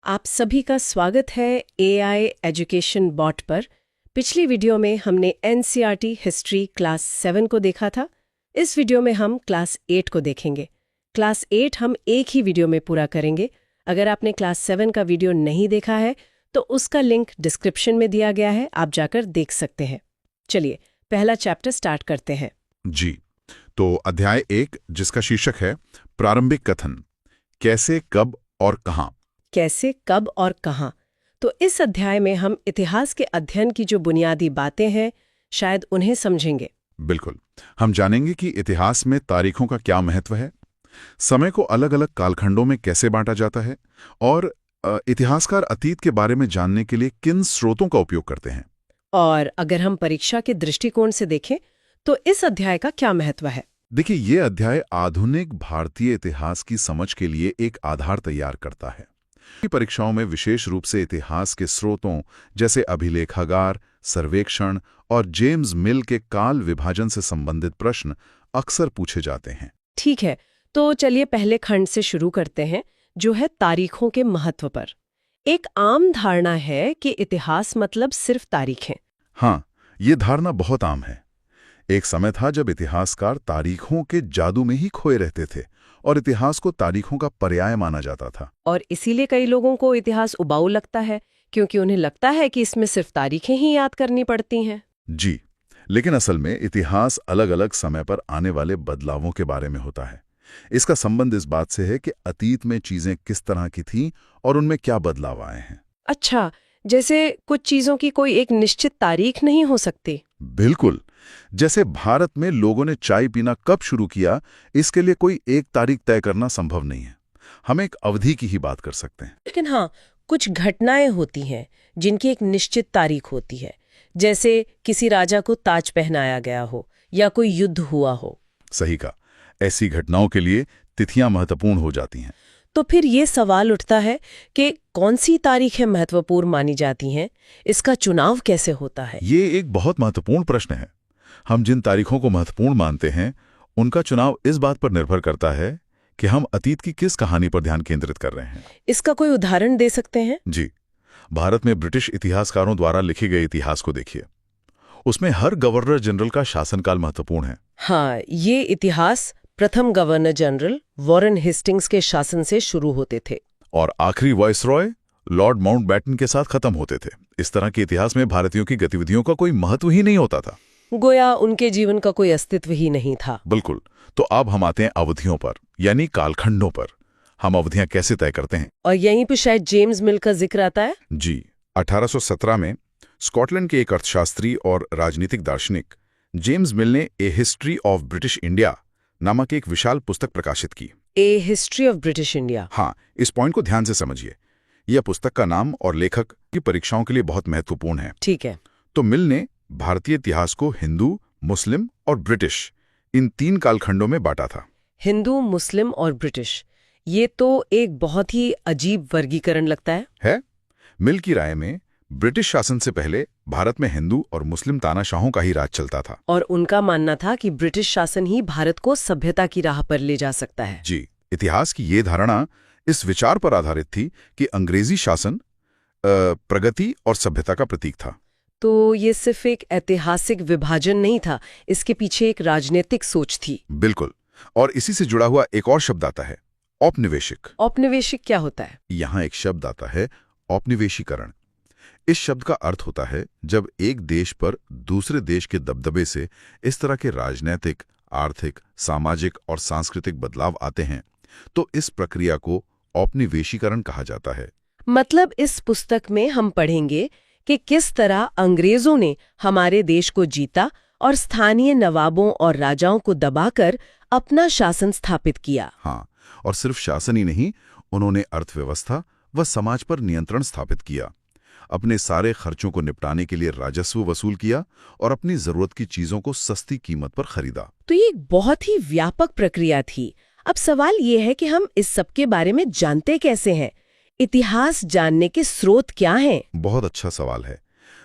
आप सभी का स्वागत है एआई एजुकेशन बॉट पर। पिछली वीडियो में हमने एनसीईआरटी हिस्ट्री क्लास 7 को देखा था। इस वीडियो में हम क्लास 8 को देखेंगे। क्लास 8 हम एक ही वीडियो में पूरा करेंगे। अगर आपने क्लास 7 का वीडियो नहीं देखा है तो उसका लिंक डिस्क्रिप्शन में दिया गया है, आप जाकर देख सकते हैं। चलिए पहला चैप्टर स्टार्ट करते हैं। जी, तो अध्याय 1 जिसका शीर्षक है प्रारंभिक कथन, कैसे, कब और कहां। कैसे, कब और कहाँ। तो इस अध्याय में हम इतिहास के अध्ययन की जो बुनियादी बातें हैं शायद उन्हें समझेंगे। बिल्कुल, हम जानेंगे कि इतिहास में तारीखों का क्या महत्व है, समय को अलग अलग कालखंडों में कैसे बांटा जाता है और इतिहासकार अतीत के बारे में जानने के लिए किन स्रोतों का उपयोग करते हैं। और अगर हम परीक्षा के दृष्टिकोण से देखें तो इस अध्याय का क्या महत्व है। देखिए, ये अध्याय आधुनिक भारतीय इतिहास की समझ के लिए एक आधार तैयार करता है। परीक्षाओं में विशेष रूप से इतिहास के स्रोतों जैसे अभिलेखागार, सर्वेक्षण और जेम्स मिल के काल विभाजन से संबंधित प्रश्न अक्सर पूछे जाते हैं। ठीक है, तो चलिए पहले खंड से शुरू करते हैं, जो है तारीखों के महत्व पर। एक आम धारणा है कि इतिहास मतलब सिर्फ तारीखें। हाँ, ये धारणा बहुत आम है। एक समय था जब इतिहासकार तारीखों के जादू में ही खोए रहते थे और इतिहास को तारीखों का पर्याय माना जाता था। और इसीलिए कई लोगों को इतिहास उबाऊ लगता है, क्योंकि उन्हें लगता है कि इसमें सिर्फ तारीखें ही याद करनी पड़ती हैं। जी, लेकिन असल में इतिहास अलग अलग समय पर आने वाले बदलावों के बारे में होता है। इसका संबंध इस बात से है कि अतीत में चीजें किस तरह की थीं और उनमें क्या बदलाव आए हैं। अच्छा, जैसे कुछ चीजों की कोई एक निश्चित तारीख नहीं हो सकती। बिल्कुल, जैसे भारत में लोगों ने चाय पीना कब शुरू किया, इसके लिए कोई एक तारीख तय करना संभव नहीं है। हम एक अवधि की ही बात कर सकते हैं। लेकिन हाँ, कुछ घटनाएं होती हैं जिनकी एक निश्चित तारीख होती है, जैसे किसी राजा को ताज पहनाया गया हो या कोई युद्ध हुआ हो। सही कहा, ऐसी घटनाओं के लिए तिथियां महत्वपूर्ण हो जाती हैं। तो फिर ये सवाल उठता है कि कौन सी तारीखें महत्वपूर्ण मानी जाती हैं, इसका चुनाव कैसे होता है। ये एक बहुत महत्वपूर्ण प्रश्न है। हम जिन तारीखों को महत्वपूर्ण मानते हैं, उनका चुनाव इस बात पर निर्भर करता है कि हम अतीत की किस कहानी पर ध्यान केंद्रित कर रहे हैं। इसका कोई उदाहरण दे सकते हैं? जी, भारत में ब्रिटिश इतिहासकारों द्वारा लिखे गए इतिहास को देखिए। उसमें हर गवर्नर जनरल का शासनकाल महत्वपूर्ण है। हाँ, ये इतिहास प्रथम गवर्नर जनरल वॉरेन हेस्टिंग्स के शासन से शुरू होते थे और आखिरी वाइसरॉय लॉर्ड माउंटबैटन के साथ खत्म होते थे। इस तरह के इतिहास में भारतीयों की गतिविधियों का कोई महत्व ही नहीं होता था। गोया उनके जीवन का कोई अस्तित्व ही नहीं था। बिल्कुल। तो अब हम आते हैं अवधियों पर, यानी कालखंडों पर। हम अवधियां कैसे तय करते हैं? और यहीं पर शायद जेम्स मिल का जिक्र आता है। जी, 1817 में स्कॉटलैंड के एक अर्थशास्त्री और राजनीतिक दार्शनिक जेम्स मिल ने ए हिस्ट्री ऑफ ब्रिटिश इंडिया नामक एक विशाल पुस्तक प्रकाशित की। ए हिस्ट्री ऑफ ब्रिटिश इंडिया। हाँ, इस पॉइंट को ध्यान से समझिए। यह पुस्तक का नाम और लेखक की परीक्षाओं के लिए बहुत महत्वपूर्ण है। ठीक है। तो मिल ने भारतीय इतिहास को हिंदू, मुस्लिम और ब्रिटिश, इन 3 कालखंडों में बांटा था। हिंदू, मुस्लिम और ब्रिटिश, ये तो एक बहुत ही अजीब वर्गीकरण लगता है। मिल की राय में ब्रिटिश शासन से पहले भारत में हिंदू और मुस्लिम तानाशाहों का ही राज चलता था। और उनका मानना था कि ब्रिटिश शासन ही भारत को सभ्यता की राह पर ले जा सकता है। जी, इतिहास की ये धारणा इस विचार पर आधारित थी कि अंग्रेजी शासन प्रगति और सभ्यता का प्रतीक था। तो ये सिर्फ एक ऐतिहासिक विभाजन नहीं था, इसके पीछे एक राजनीतिक सोच थी। बिल्कुल। और इसी से जुड़ा हुआ एक और शब्द आता है, औपनिवेशिक। औपनिवेशिक क्या होता है? यहाँ एक शब्द आता है, औपनिवेशीकरण। इस शब्द का अर्थ होता है जब एक देश पर दूसरे देश के दबदबे से इस तरह के राजनीतिक, आर्थिक, सामाजिक और सांस्कृतिक बदलाव आते हैं, तो इस प्रक्रिया को औपनिवेशीकरण कहा जाता है। मतलब इस पुस्तक में हम पढ़ेंगे कि किस तरह अंग्रेजों ने हमारे देश को जीता और स्थानीय नवाबों और राजाओं को दबाकर अपना शासन स्थापित किया। हाँ, और सिर्फ शासन ही नहीं, उन्होंने अर्थव्यवस्था व समाज पर नियंत्रण स्थापित किया, अपने सारे खर्चों को निपटाने के लिए राजस्व वसूल किया और अपनी जरूरत की चीजों को सस्ती कीमत पर खरीदा। तो ये एक बहुत ही व्यापक प्रक्रिया थी। अब सवाल ये है कि हम इस सब के बारे में जानते कैसे हैं? इतिहास जानने के स्रोत क्या हैं? बहुत अच्छा सवाल है।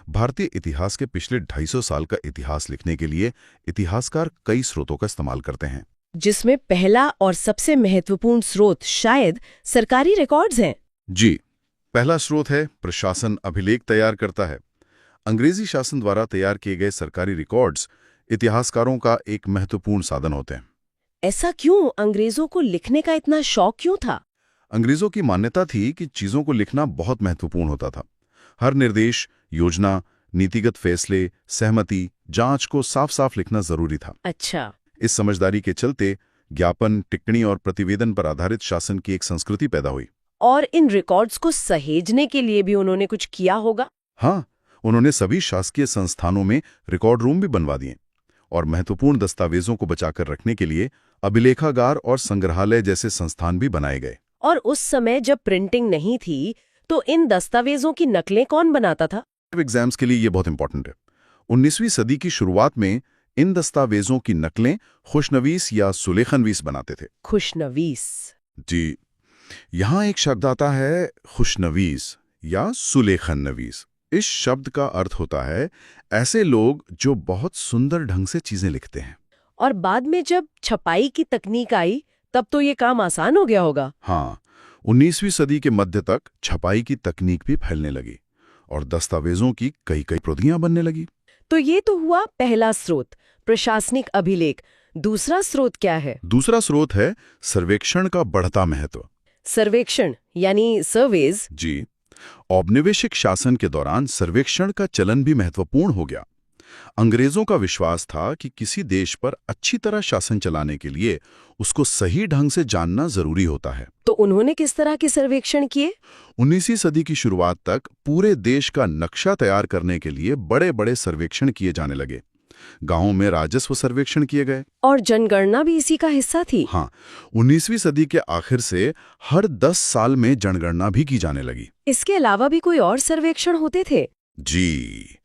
भारतीय इतिहास के पिछले 250 साल का इतिहास लिखने के लिए इतिहासकार कई स्रोतों का इस्तेमाल करते हैं, जिसमें पहला और सबसे महत्वपूर्ण स्रोत शायद सरकारी रिकॉर्ड्स हैं। जी, पहला स्रोत है प्रशासन अभिलेख तैयार करता है। अंग्रेजी शासन द्वारा तैयार किए गए सरकारी रिकॉर्ड्स इतिहासकारों का एक महत्वपूर्ण साधन होते हैं। ऐसा क्यों? अंग्रेजों को लिखने का इतना शौक क्यों था? अंग्रेजों की मान्यता थी कि चीजों को लिखना बहुत महत्वपूर्ण होता था। हर निर्देश, योजना, नीतिगत फैसले, सहमति, जांच को साफ साफ लिखना जरूरी था। अच्छा। इस समझदारी के चलते ज्ञापन, टिप्पणी और प्रतिवेदन पर आधारित शासन की एक संस्कृति पैदा हुई। और इन रिकॉर्ड्स को सहेजने के लिए भी उन्होंने कुछ किया होगा? हाँ, उन्होंने सभी शासकीय संस्थानों में रिकॉर्ड रूम भी बनवा दिए और महत्वपूर्ण दस्तावेजों को बचाकर रखने के लिए अभिलेखागार और संग्रहालय जैसे संस्थान भी बनाए गए। और उस समय जब प्रिंटिंग नहीं थी तो इन दस्तावेजों की नकलें कौन बनाता था? एग्जाम्स के लिए ये बहुत इंपॉर्टेंट है। 19वीं सदी की शुरुआत में इन दस्तावेजों की नकलें खुशनवीस या सुलेखनवीस बनाते थे। खुशनवीस? जी, यहाँ एक शब्द आता है खुशनवीस या सुलेखनवीस। इस शब्द का अर्थ होता है ऐसे लोग जो बहुत सुंदर ढंग से चीजें लिखते हैं। और बाद में जब छपाई की तकनीक आई तब तो ये काम आसान हो गया होगा। हाँ, 19वीं सदी के मध्य तक छपाई की तकनीक भी फैलने लगी और दस्तावेजों की कई कई प्रतियां बनने लगी। तो ये तो हुआ पहला स्रोत, प्रशासनिक अभिलेख। दूसरा स्रोत क्या है? दूसरा स्रोत है सर्वेक्षण का बढ़ता महत्व। सर्वेक्षण यानी सर्वेज? जी, औपनिवेशिक शासन के दौरान सर्वेक्षण का चलन भी महत्वपूर्ण हो गया। अंग्रेजों का विश्वास था कि किसी देश पर अच्छी तरह शासन चलाने के लिए उसको सही ढंग से जानना जरूरी होता है। तो उन्होंने किस तरह के सर्वेक्षण किए? 19वीं सदी की शुरुआत तक पूरे देश का नक्शा तैयार करने के लिए बड़े बड़े सर्वेक्षण किए जाने लगे। गांवों में राजस्व सर्वेक्षण किए गए। और जनगणना भी इसी का हिस्सा थी? हाँ, 19वीं सदी के आखिर से हर 10 साल में जनगणना भी की जाने लगी। इसके अलावा भी कोई और सर्वेक्षण होते थे? जी,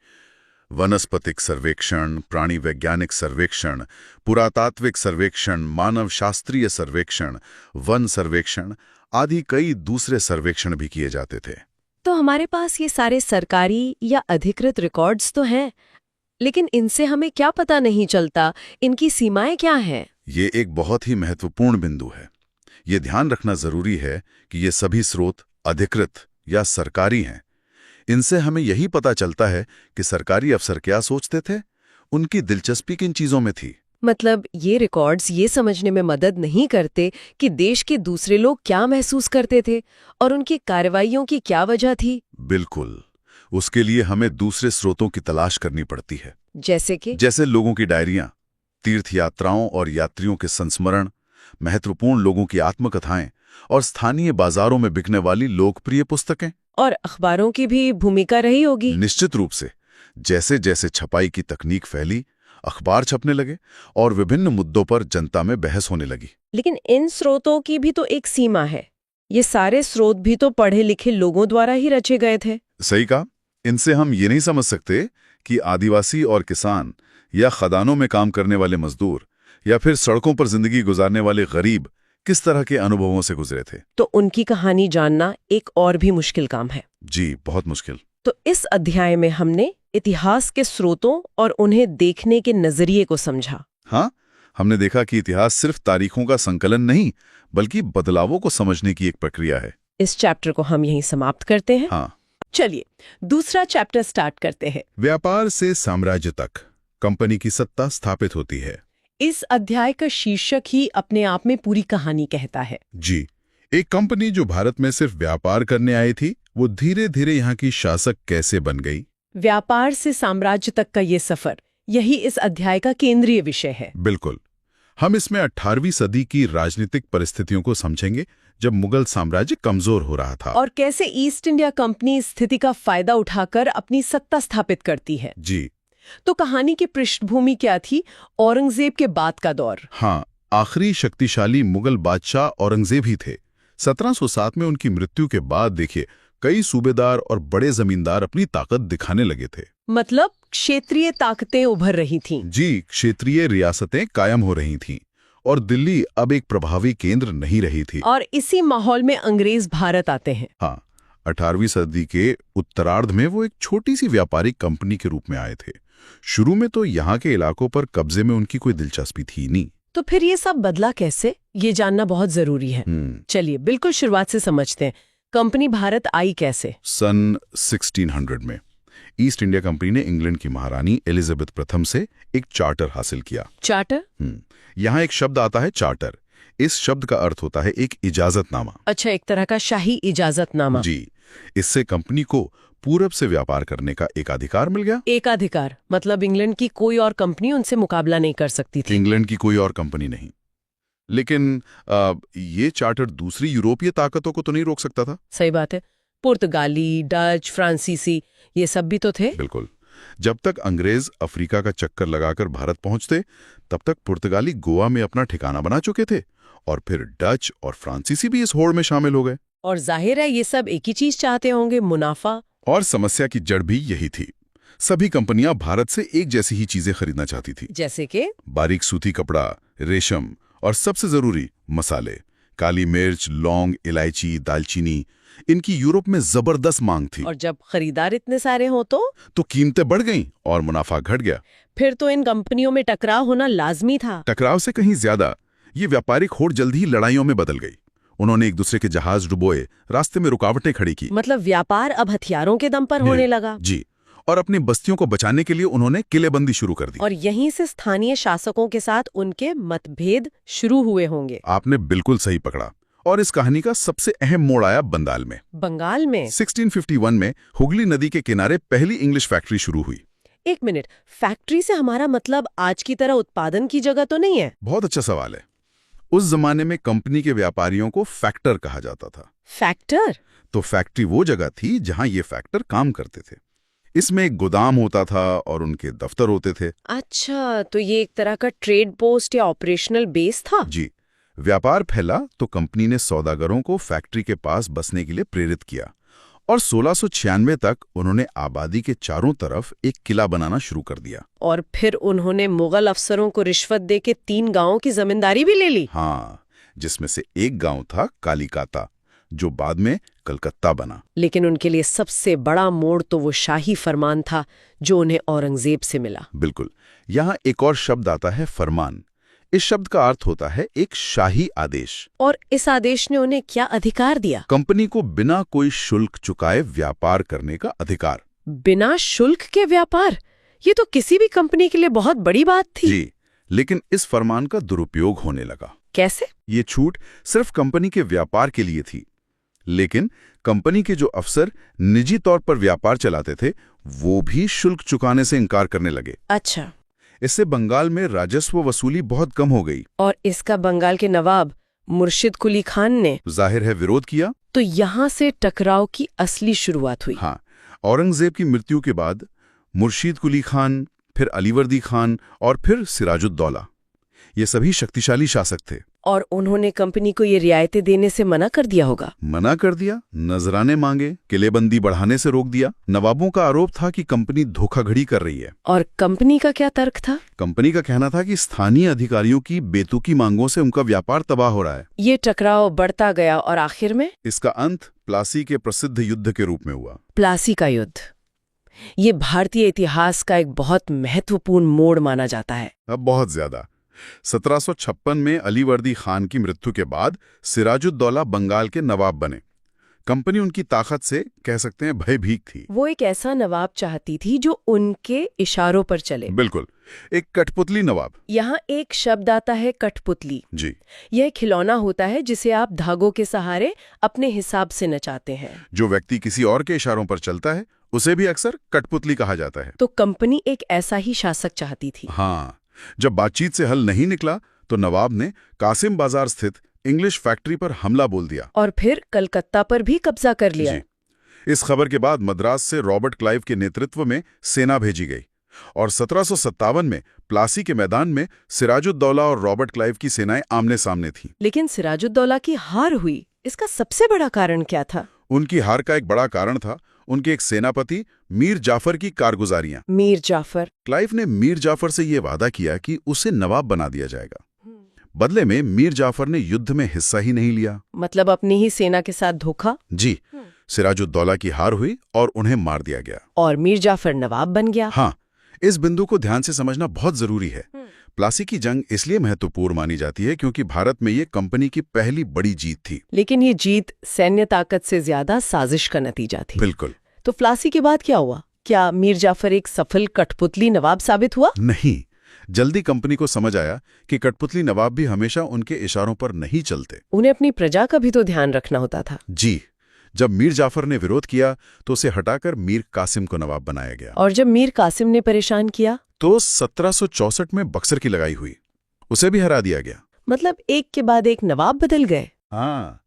वनस्पतिक सर्वेक्षण, प्राणी वैज्ञानिक सर्वेक्षण, पुरातात्विक सर्वेक्षण, मानव शास्त्रीय सर्वेक्षण, वन सर्वेक्षण आदि कई दूसरे सर्वेक्षण भी किए जाते थे। तो हमारे पास ये सारे सरकारी या अधिकृत रिकॉर्ड्स तो हैं, लेकिन इनसे हमें क्या पता नहीं चलता? इनकी सीमाएं क्या हैं? ये एक बहुत ही महत्वपूर्ण बिंदु है। ये ध्यान रखना जरूरी है कि ये सभी स्रोत अधिकृत या सरकारी हैं। इनसे हमें यही पता चलता है कि सरकारी अफसर क्या सोचते थे, उनकी दिलचस्पी किन चीजों में थी। मतलब ये रिकॉर्ड्स ये समझने में मदद नहीं करते कि देश के दूसरे लोग क्या महसूस करते थे और उनकी कार्रवाइयों की क्या वजह थी। बिल्कुल, उसके लिए हमें दूसरे स्रोतों की तलाश करनी पड़ती है। जैसे लोगों की डायरियां, तीर्थ यात्राओं और यात्रियों के संस्मरण, महत्वपूर्ण लोगों की आत्मकथाएं और स्थानीय बाजारों में बिकने वाली लोकप्रिय पुस्तकें। और अखबारों की भी भूमिका रही होगी। निश्चित रूप से। जैसे जैसे छपाई की तकनीक फैली, अखबार छपने लगे और विभिन्न मुद्दों पर जनता में बहस होने लगी। लेकिन इन स्रोतों की भी तो एक सीमा है। ये सारे स्रोत भी तो पढ़े लिखे लोगों द्वारा ही रचे गए थे। सही कहा। इनसे हम ये नहीं समझ सकते कि आदिवासी और किसान या खदानों में काम करने वाले मजदूर या फिर सड़कों पर जिंदगी गुजारने वाले गरीब किस तरह के अनुभवों से गुजरे थे। तो उनकी कहानी जानना एक और भी मुश्किल काम है। जी, बहुत मुश्किल। तो इस अध्याय में हमने इतिहास के स्रोतों और उन्हें देखने के नजरिए को समझा। हाँ, हमने देखा कि इतिहास सिर्फ तारीखों का संकलन नहीं, बल्कि बदलावों को समझने की एक प्रक्रिया है। इस चैप्टर को हम यहीं समाप्त करते हैं। हाँ, चलिए दूसरा चैप्टर स्टार्ट करते हैं। व्यापार से साम्राज्य तक कंपनी की सत्ता स्थापित होती है। इस अध्याय का शीर्षक ही अपने आप में पूरी कहानी कहता है। जी, एक कंपनी जो भारत में सिर्फ व्यापार करने आई थी, वो धीरे धीरे यहाँ की शासक कैसे बन गई। व्यापार से साम्राज्य तक का ये सफर, यही इस अध्याय का केंद्रीय विषय है। बिल्कुल। हम इसमें 18वीं सदी की राजनीतिक परिस्थितियों को समझेंगे, जब मुगल साम्राज्य कमजोर हो रहा था और कैसे ईस्ट इंडिया कंपनी इस स्थिति का फायदा उठाकर अपनी सत्ता स्थापित करती है। जी, तो कहानी की पृष्ठभूमि क्या थी? औरंगजेब के बाद का दौर। हाँ, आखिरी शक्तिशाली मुगल बादशाह औरंगजेब ही थे। 1707 में उनकी मृत्यु के बाद देखिए, कई सूबेदार और बड़े जमींदार अपनी ताकत दिखाने लगे थे। मतलब क्षेत्रीय ताकतें उभर रही थीं। जी, क्षेत्रीय रियासतें कायम हो रही थीं और दिल्ली अब एक प्रभावी केंद्र नहीं रही थी। और इसी माहौल में अंग्रेज भारत आते हैं। हाँ, 18वीं सदी के उत्तरार्ध में वो एक छोटी सी व्यापारिक कंपनी के रूप में आए थे। शुरू में तो यहाँ के इलाकों पर कब्जे में उनकी कोई दिलचस्पी थी नहीं। तो फिर ये सब बदला कैसे, ये जानना बहुत जरूरी है। चलिए बिल्कुल शुरुआत से समझते हैं। कंपनी भारत आई कैसे? सन 1600 में ईस्ट इंडिया कंपनी ने इंग्लैंड की महारानी एलिजाबेथ प्रथम से एक चार्टर हासिल किया। चार्टर? यहाँ एक शब्द आता है चार्टर। इस शब्द का अर्थ होता है एक इजाजतनामा। अच्छा, एक तरह का शाही इजाजतनामा। जी। इससे कंपनी को पूरब से व्यापार करने का एक अधिकार मिल गया। एक अधिकार मतलब इंग्लैंड की कोई और कंपनी उनसे मुकाबला नहीं कर सकती थी। इंग्लैंड की कोई और कंपनी नहीं। लेकिन ये चार्टर दूसरी यूरोपीय ताकतों को तो नहीं रोक सकता था। सही बात है। पुर्तगाली, डच, फ्रांसीसी ये सब भी तो थे। बिल्कुल। जब तक अंग्रेज अफ्रीका का चक्कर लगाकर भारत पहुंचते तब तक पुर्तगाली गोवा में अपना ठिकाना बना चुके थे और फिर डच और फ्रांसीसी भी इस होड़ में शामिल हो गए। और जाहिर है ये सब एक ही चीज चाहते होंगे, मुनाफा। और समस्या की जड़ भी यही थी। सभी कंपनियां भारत से एक जैसी ही चीजें खरीदना चाहती थी। जैसे कि बारीक सूती कपड़ा, रेशम और सबसे जरूरी मसाले। काली मिर्च, लौंग, इलायची, दालचीनी, इनकी यूरोप में जबरदस्त मांग थी। और जब खरीदार इतने सारे हो तो कीमतें बढ़ गईं और मुनाफा घट गया। फिर तो इन कंपनियों में टकराव होना लाजमी था। टकराव से कहीं ज्यादा ये व्यापारिक होड़ जल्दी ही लड़ाइयों में बदल गई। उन्होंने एक दूसरे के जहाज डुबोए, रास्ते में रुकावटें खड़ी की। मतलब व्यापार अब हथियारों के दम पर होने लगा। जी। और अपनी बस्तियों को बचाने के लिए उन्होंने किलेबंदी शुरू कर दी। और यहीं से स्थानीय शासकों के साथ उनके मतभेद शुरू हुए होंगे। आपने बिल्कुल सही पकड़ा। और इस कहानी का सबसे अहम मोड़ आया बंगाल में। बंगाल में 1651 में हुगली नदी के किनारे पहली इंग्लिश फैक्ट्री शुरू हुई। एक मिनट, फैक्ट्री से हमारा मतलब आज की तरह उत्पादन की जगह तो नहीं है? बहुत अच्छा सवाल है। उस जमाने में कंपनी के व्यापारियों को फैक्टर कहा जाता था। फैक्टर? तो फैक्ट्री वो जगह थी जहां ये फैक्टर काम करते थे। इसमें एक गोदाम होता था और उनके दफ्तर होते थे। अच्छा, तो ये एक तरह का ट्रेड पोस्ट या ऑपरेशनल बेस था? जी। व्यापार फैला तो कंपनी ने सौदागरों को फैक्ट्री के पास बसने के लिए प्रेरित किया और 1696 तक उन्होंने आबादी के चारों तरफ एक किला बनाना शुरू कर दिया। और फिर उन्होंने मुगल अफसरों को रिश्वत देके 3 गांवों की जमींदारी भी ले ली। हाँ, जिसमें से एक गांव था कालिकाता, जो बाद में कलकत्ता बना। लेकिन उनके लिए सबसे बड़ा मोड़ तो वो शाही फरमान था जो उन्हें औरंगजेब से मिला। बिल्कुल। यहाँ एक और शब्द आता है, फरमान। इस शब्द का अर्थ होता है एक शाही आदेश। और इस आदेश ने उन्हें क्या अधिकार दिया? कंपनी को बिना कोई शुल्क चुकाए व्यापार करने का अधिकार। बिना शुल्क के व्यापार? ये तो किसी भी कंपनी के लिए बहुत बड़ी बात थी। जी। लेकिन इस फरमान का दुरुपयोग होने लगा। कैसे? ये छूट सिर्फ कंपनी के व्यापार के लिए थी, लेकिन कंपनी के जो अफसर निजी तौर पर व्यापार चलाते थे वो भी शुल्क चुकाने से इनकार करने लगे। अच्छा। इससे बंगाल में राजस्व वसूली बहुत कम हो गई। और इसका बंगाल के नवाब मुर्शिद कुली खान ने जाहिर है विरोध किया। तो यहाँ से टकराव की असली शुरुआत हुई। हाँ, औरंगजेब की मृत्यु के बाद मुर्शिद कुली खान, फिर अलीवर्दी खान और फिर सिराजुद्दौला, ये सभी शक्तिशाली शासक थे। और उन्होंने कंपनी को ये रियायतें देने से मना कर दिया होगा। मना कर दिया, नजराने मांगे, किलेबंदी बढ़ाने से रोक दिया। नवाबों का आरोप था कि कंपनी धोखाधड़ी कर रही है। और कंपनी का क्या तर्क था? कंपनी का कहना था कि स्थानीय अधिकारियों की बेतुकी मांगों से उनका व्यापार तबाह हो रहा है। ये टकराव बढ़ता गया और आखिर में इसका अंत प्लासी के प्रसिद्ध युद्ध के रूप में हुआ। प्लासी का युद्ध, ये भारतीय इतिहास का एक बहुत महत्वपूर्ण मोड़ माना जाता है। अब बहुत ज्यादा। 1756 में अलीवर्दी खान की मृत्यु के बाद सिराजुद्दौला बंगाल के नवाब बने। कंपनी उनकी ताकत से कह सकते हैं भयभीत थी। वो एक ऐसा नवाब चाहती थी जो उनके इशारों पर चले। बिल्कुल, एक कठपुतली नवाब। यहाँ एक शब्द आता है, कठपुतली। जी। यह खिलौना होता है जिसे आप धागों के सहारे अपने हिसाब से नचाते हैं। जो व्यक्ति किसी और के इशारों पर चलता है उसे भी अक्सर कठपुतली कहा जाता है। तो कंपनी एक ऐसा ही शासक चाहती थी। हाँ। जब बातचीत से हल नहीं निकला तो नवाब ने कासिम बाजार स्थित इंग्लिश फैक्ट्री पर हमला बोल दिया और फिर कलकत्ता पर भी कब्जा कर लिया। जी। इस खबर के बाद मद्रास से रॉबर्ट क्लाइव के नेतृत्व में सेना भेजी गई और 1757 में प्लासी के मैदान में सिराजुद्दौला और रॉबर्ट क्लाइव की सेनाएं आमने सामने थीं। लेकिन सिराजुद्दौला की हार हुई, इसका सबसे बड़ा कारण क्या था? उनकी हार का एक बड़ा कारण था उनके एक सेनापति मीर जाफर की कारगुजारियां। मीर जाफर? क्लाइव ने मीर जाफर से यह वादा किया कि उसे नवाब बना दिया जाएगा। बदले में मीर जाफर ने युद्ध में हिस्सा ही नहीं लिया। मतलब अपनी ही सेना के साथ धोखा? जी। सिराजुद्दौला की हार हुई और उन्हें मार दिया गया और मीर जाफर नवाब बन गया। हाँ, इस बिंदु को ध्यान से समझना बहुत जरूरी है। प्लासी की जंग इसलिए महत्वपूर्ण मानी जाती है क्योंकि भारत में ये कंपनी की पहली बड़ी जीत थी। लेकिन ये जीत सैन्य ताकत से ज्यादा साजिश का नतीजा थी। बिल्कुल। तो प्लासी के बाद क्या हुआ? क्या मीर जाफर एक सफल कठपुतली नवाब साबित हुआ? नहीं, जल्दी कंपनी को समझ आया कि कठपुतली नवाब भी हमेशा उनके इशारों पर नहीं चलते। उन्हें अपनी प्रजा का भी तो ध्यान रखना होता था। जी, जब मीर जाफर ने विरोध किया तो उसे हटाकर मीर कासिम को नवाब बनाया गया। और जब मीर कासिम ने परेशान किया तो 1764 में बक्सर की लड़ाई हुई, उसे भी हरा दिया गया। मतलब एक के बाद एक नवाब बदल गए। हाँ,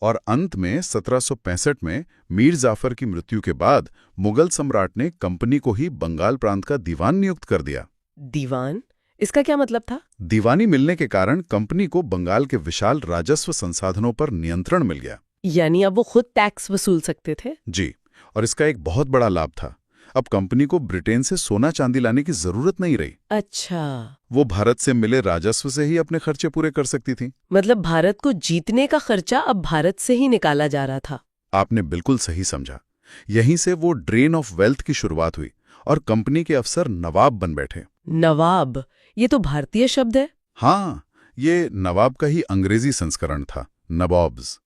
और अंत में 1765 में मीर जाफर की मृत्यु के बाद मुगल सम्राट ने कंपनी को ही बंगाल प्रांत का दीवान नियुक्त कर दिया। दीवान? इसका क्या मतलब था? दीवानी मिलने के कारण कंपनी को बंगाल के विशाल राजस्व संसाधनों पर नियंत्रण मिल गया। यानी अब वो खुद टैक्स वसूल सकते थे? जी, और इसका एक बहुत बड़ा लाभ था। अब कंपनी को ब्रिटेन से सोना चांदी लाने की जरूरत नहीं रही। अच्छा, वो भारत से मिले राजस्व से ही अपने खर्चे पूरे कर सकती थी। मतलब भारत को जीतने का खर्चा अब भारत से ही निकाला जा रहा था। आपने बिल्कुल सही समझा। यहीं से वो ड्रेन ऑफ वेल्थ की शुरुआत हुई और कंपनी के अफसर नवाब बन बैठे। नवाब, ये तो भारतीय शब्द है। हाँ, ये नवाब का ही अंग्रेजी संस्करण था, नवाब्स।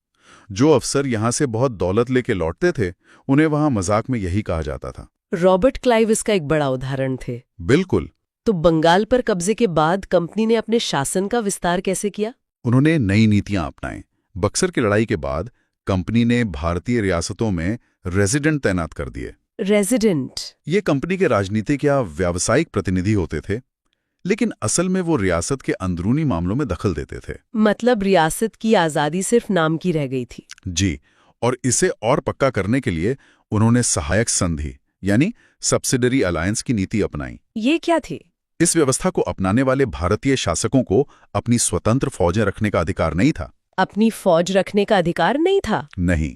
जो अफसर यहां से बहुत दौलत लेके लौटते थे, उन्हें वहां मजाक में यही कहा जाता था। रॉबर्ट क्लाइव इसका एक बड़ा उदाहरण थे। बिल्कुल। तो बंगाल पर कब्जे के बाद कंपनी ने अपने शासन का विस्तार कैसे किया? उन्होंने नई नीतियां अपनाई। बक्सर की लड़ाई के बाद कंपनी ने भारतीय रियासतों में रेजिडेंट तैनात कर दिए। रेजिडेंट? ये कंपनी के राजनीतिक या व्यावसायिक प्रतिनिधि होते थे, लेकिन असल में वो रियासत के अंदरूनी मामलों में दखल देते थे। मतलब रियासत की आजादी सिर्फ नाम की रह गई थी। जी, और इसे और पक्का करने के लिए उन्होंने सहायक संधि यानी सब्सिडरी अलायंस की नीति अपनाई। ये क्या थी? इस व्यवस्था को अपनाने वाले भारतीय शासकों को अपनी स्वतंत्र फौजें रखने का अधिकार नहीं था। अपनी फौज रखने का अधिकार नहीं था? नहीं,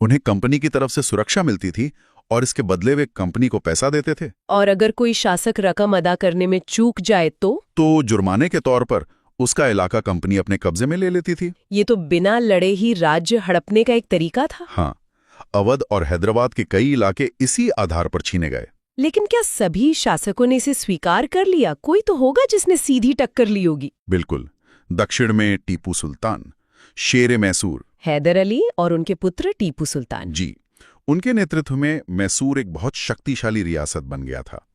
उन्हें कंपनी की तरफ से सुरक्षा मिलती थी और इसके बदले वे कंपनी को पैसा देते थे। और अगर कोई शासक रकम अदा करने में चूक जाए तो जुर्माने के तौर पर उसका इलाका कंपनी अपने कब्जे में ले लेती थी। ये तो बिना लड़े ही राज्य हड़पने का एक तरीका था। हाँ, अवध और हैदराबाद के कई इलाके इसी आधार पर छीने गए। लेकिन क्या सभी शासकों ने इसे स्वीकार कर लिया? कोई तो होगा जिसने सीधी टक्कर ली होगी। बिल्कुल। दक्षिण में टीपू सुल्तान, शेर मैसूर, हैदर अली और उनके पुत्र टीपू सुल्तान। जी, उनके नेतृत्व में मैसूर एक बहुत शक्तिशाली रियासत बन गया था।